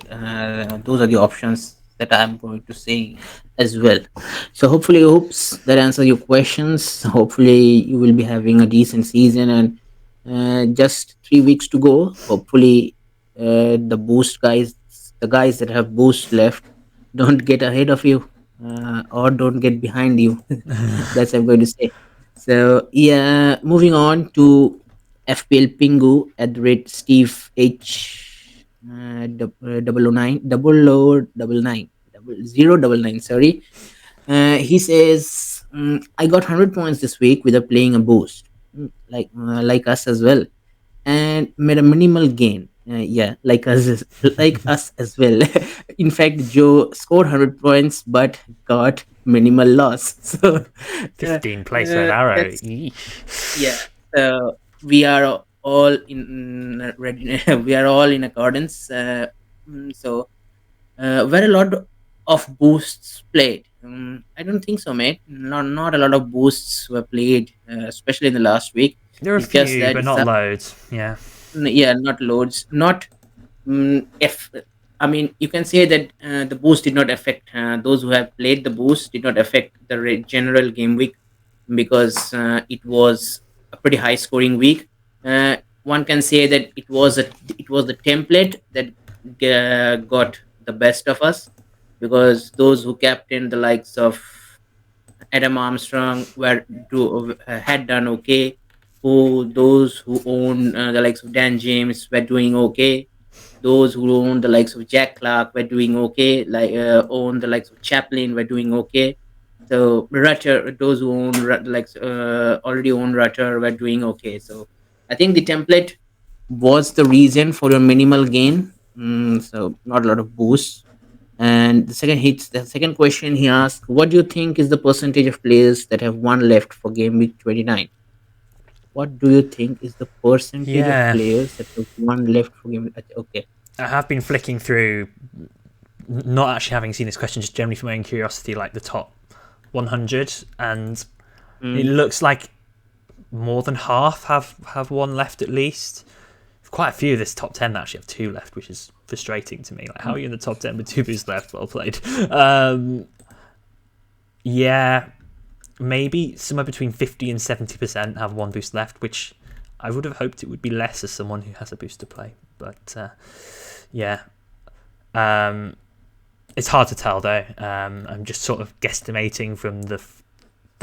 those are the options that I'm going to say as well. So hopefully, hopes that answer your questions. Hopefully, you will be having a decent season, and just 3 weeks to go. Hopefully, the guys that have boost left, don't get ahead of you, or don't get behind you. That's what I'm going to say. So yeah, moving on to FPL Pingu at the rate Steve H 009 009. Sorry, he says I got 100 points this week without playing a boost, like us as well, and made a minimal gain. Yeah, like us, like us as well. In fact, Joe scored 100 points but got minimal loss. So uh, 15 place red arrow. that's yeah. Yeesh. We are all in ready. We are all in accordance. So were a lot of boosts played? I don't think so, mate. Not a lot of boosts were played, especially in the last week. There are a It's just few, that but not loads. Yeah. yeah, not loads, not if I mean, you can say that the boost did not affect those who have played. The boost did not affect the general game week because it was a pretty high scoring week. One can say that it was the template that got the best of us, because those who captained the likes of Adam Armstrong had done okay. Those who own the likes of Dan James were doing okay. Those who own the likes of Jack Clark were doing okay. Like own the likes of Chaplin were doing okay. So Rutter, those who own already own Rutter were doing okay. So I think the template was the reason for your minimal gain. So not a lot of boosts. And the second question he asked, what do you think is the percentage of players that have one left for game week 29? What do you think is the percentage of Yeah. players that have one left for game? Okay. I have been flicking through, not actually having seen this question, just generally for my own curiosity, like the top 100, and it Mm, looks like more than half have one left at least. Quite a few of this top 10 that actually have two left, which is frustrating to me. Like, how are you in the top 10 with two boosts left? Well played. Um, yeah, maybe somewhere between 50 and 70% have one boost left, which I would have hoped it would be less as someone who has a boost to play. But yeah, um, it's hard to tell though. I'm just sort of guesstimating from the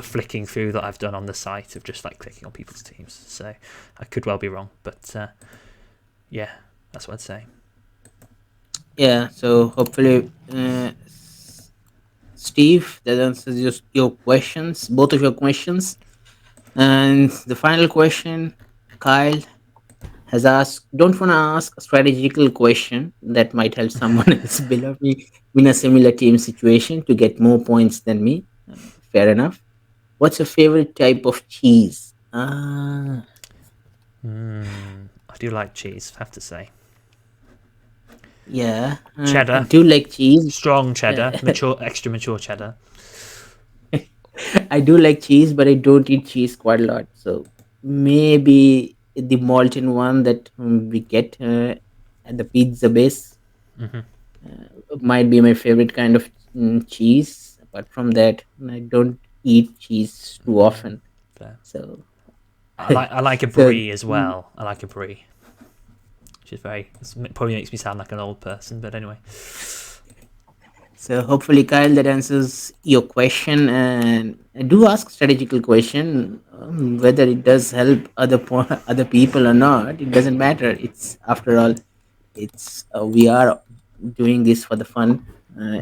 flicking through that I've done on the site of just like clicking on people's teams. So I could well be wrong, but yeah, that's what I'd say. yeah. So hopefully, Steve, that answers your questions, both of your questions. And the final question, Kyle has asked, don't want to ask a strategical question that might help someone else below me in a similar team situation to get more points than me. Fair enough. What's your favorite type of cheese? I do like cheese, I have to say. Yeah, I Cheddar, do like cheese. strong cheddar, Uh, mature, extra mature cheddar. I do like cheese, but I don't eat cheese quite a lot. So maybe the molten one that we get at the pizza base might be my favorite kind of cheese. Apart from that, I don't eat cheese too often. Fair. So, I like a so brie as well. I like a brie, which is probably makes me sound like an old person, but anyway. So hopefully, Kyle, that answers your question. And I do ask strategical question, whether it does help other people or not. It doesn't matter. It's after all, it's we are doing this for the fun.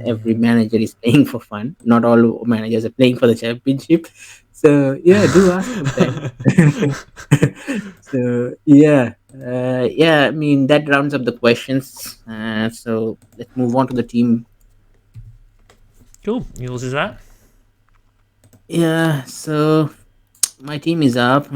Every manager is playing for fun. Not all managers are playing for the championship. So yeah, do ask sometimes. So yeah, yeah. I mean that rounds up the questions. So let's move on to the team. Cool. Yours is that? Yeah, so my team is up.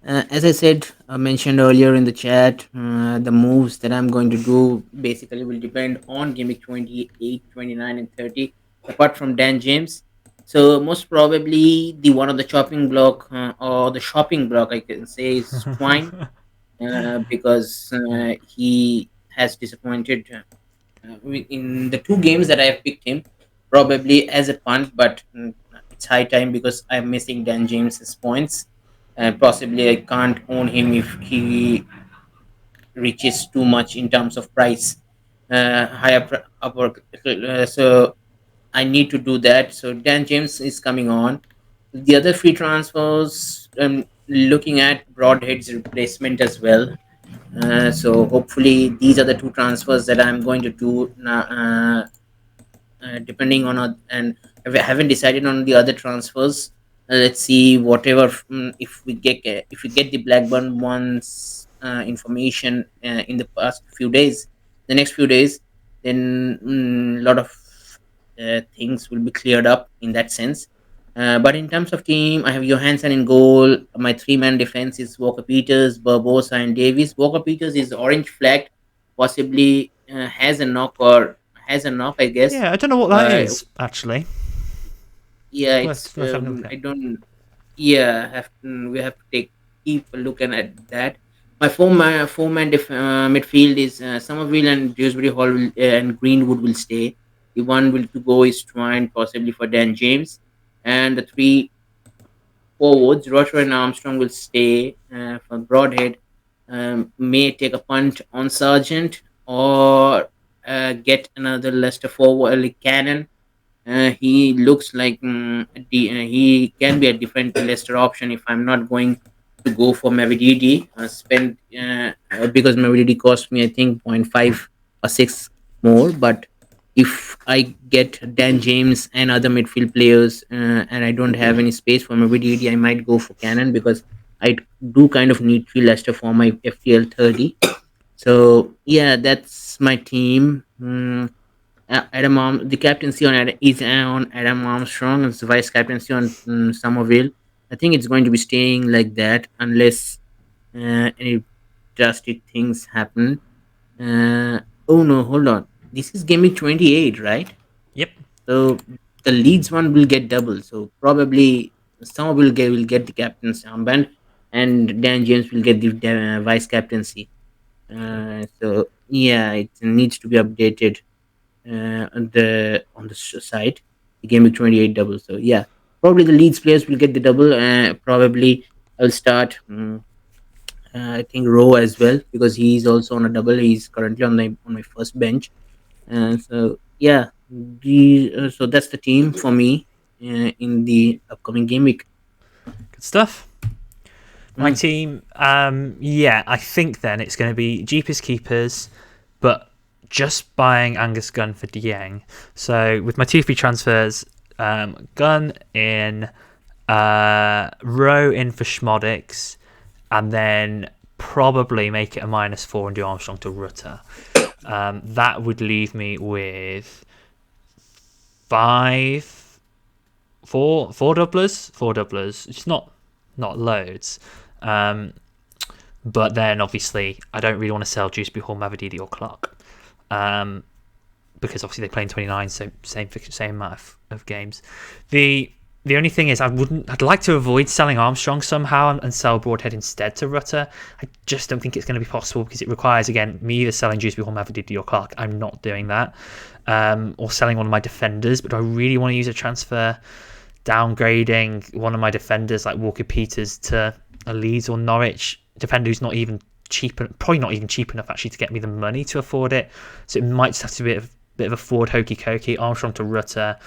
As I said, I mentioned earlier in the chat, the moves that I'm going to do basically will depend on gimmick 28, 29, and 30, apart from Dan James. So, most probably, the one on the chopping block or the shopping block, I can say, is Twine, because he has disappointed in the two games that I have picked him, probably as a punt, but it's high time because I'm missing Dan James's points. Possibly I can't own him if he reaches too much in terms of price, upper. So I need to do that. So Dan James is coming on. The other free transfers, looking at Broadhead's replacement as well. So hopefully these are the two transfers that I'm going to do now. Depending on and I haven't decided on the other transfers. Let's see whatever if we get the Blackburn ones. information in the past few days, the next few days, then a lot of things will be cleared up in that sense. But in terms of team, I have Johansson in goal. My three-man defense is Walker Peters, Barbosa, and Davies. Walker Peters is orange flagged, possibly has a knock, I guess. Yeah, I don't know what that Uh, is actually. yeah, Worth having a look I at. don't. Yeah, we have to keep a look at that. My four-man midfield is Somerville and Dewsbury Hall and Greenwood will stay. The one will to go is Twine, possibly for Dan James, and the three forwards, Roger and Armstrong will stay for Broadhead. May take a punt on Sargent or get another Leicester forward, like Cannon. He looks like he can be a different Leicester option if I'm not going to go for Mavididi. Spend because Mavididi cost me I think point 0.5 or 6 more. But if I get Dan James and other midfield players and I don't have any space for Mavididi, I might go for Cannon because I do kind of need 3 Leicester for my FTL 30. So yeah, that's my team. The captaincy is on Adam Armstrong, and the vice captaincy on Somerville. I think it's going to be staying like that unless any drastic things happen. Oh no, hold on. This is game week 28, right? Yep. So the Leeds one will get double. So probably Somerville will get the captain's armband, and Dan James will get the vice captaincy. So yeah, it needs to be updated on the site. The game week 28 double. So yeah, probably the Leeds players will get the double. Probably I'll start. I think Rowe as well because he's also on a double. He's currently on my first bench. So yeah, so that's the team for me in the upcoming game week. Good stuff. My Mm. team, yeah, I think then it's going to be Jeepers Keepers, but just buying Angus Gunn for Dieng. So with my two free transfers, Gunn in, Rowe in for Schmodix, and then probably make it a -4 and do Armstrong to Rutter. That would leave me with four doublers. It's not loads. But then obviously I don't really want to sell Dewsbury Hall, Mavididi or Clark. Because obviously they play in 29, so same amount of games. The only thing is I'd like to avoid selling Armstrong somehow and sell Broadhead instead to Rutter. I just don't think it's going to be possible because it requires, again, me either selling Dewsbury Hall, Mavididi or Clark. I'm not doing that. Or selling one of my defenders, but do I really want to use a transfer downgrading one of my defenders like Walker Peters to a Leeds or Norwich defender who's not even probably not even cheap enough actually to get me the money to afford it. So it might just have to be a bit of a forward hokey cokey. Armstrong to Rutter,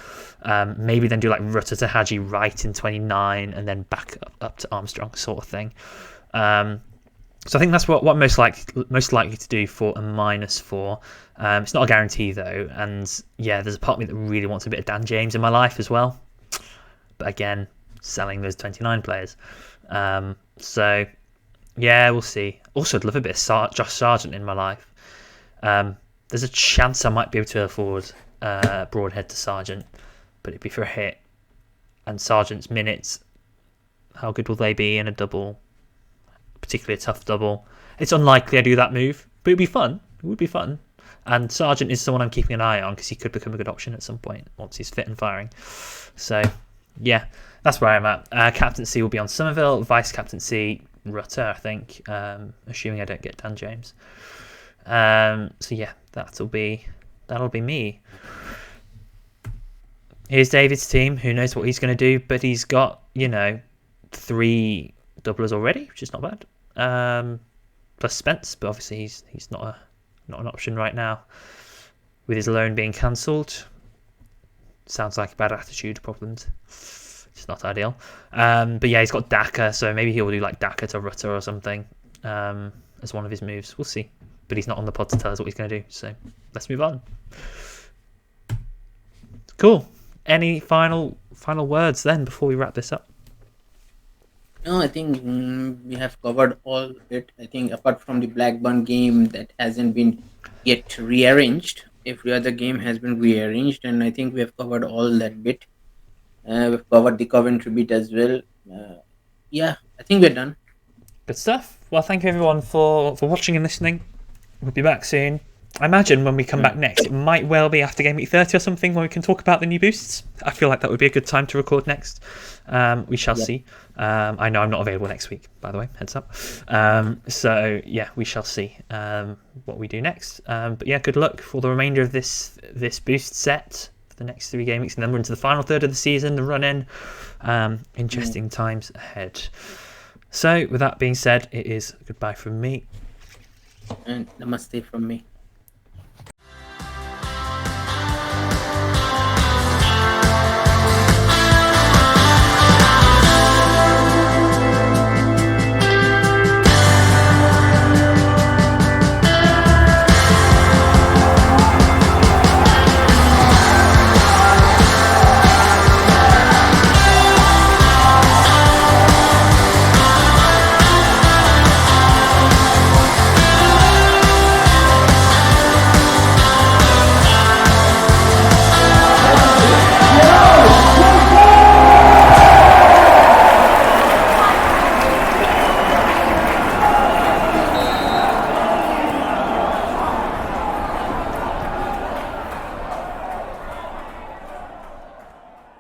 maybe then do like Rutter to Hadji Wright in 29 and then back up to Armstrong sort of thing. So I think that's what I'm most likely to do for a -4. It's not a guarantee though, and yeah, there's a part of me that really wants a bit of Dan James in my life as well. But again, selling those 29 players. So yeah, we'll see. Also, I'd love a bit of Josh Sargent in my life. There's a chance I might be able to afford Broadhead to Sargent, but it'd be for a hit. And Sargent's minutes, how good will they be in a double? Particularly a tough double. It's unlikely I do that move, but it'd be fun. It would be fun. And Sargent is someone I'm keeping an eye on because he could become a good option at some point once he's fit and firing. So yeah, that's where I'm at. Captaincy will be on Somerville. Vice captaincy, Rutter, I think, assuming I don't get Dan James. So yeah, that'll be me. Here's David's team. Who knows what he's going to do, but he's got 3 doublers already, which is not bad. Plus Spence, but obviously he's not an option right now with his loan being cancelled. Sounds like bad attitude problems. It's not ideal. But yeah, he's got Daka, so maybe he'll do like Daka to Rutter or something as one of his moves. We'll see. But he's not on the pod to tell us what he's going to do, so let's move on. Cool. Any final words then before we wrap this up? No, I think we have covered all it. I think apart from the Blackburn game that hasn't been yet rearranged, every other game has been rearranged, and I think we have covered all that bit. We've covered the Coventry bit as well. Uh, yeah, I think we're done. Good stuff. Well, thank you everyone for watching and listening. We'll be back soon. I imagine when we come back next, it might well be after Game Week 30 or something, where we can talk about the new boosts. I feel like that would be a good time to record next. We shall Yep. see. I know I'm not available next week, by the way, heads up. So yeah, we shall see what we do next. But yeah, good luck for the remainder of this boost set for the next 3 game weeks, and then we're into the final third of the season, the run-in. Interesting times ahead. So with that being said, it is goodbye from me. And namaste from me.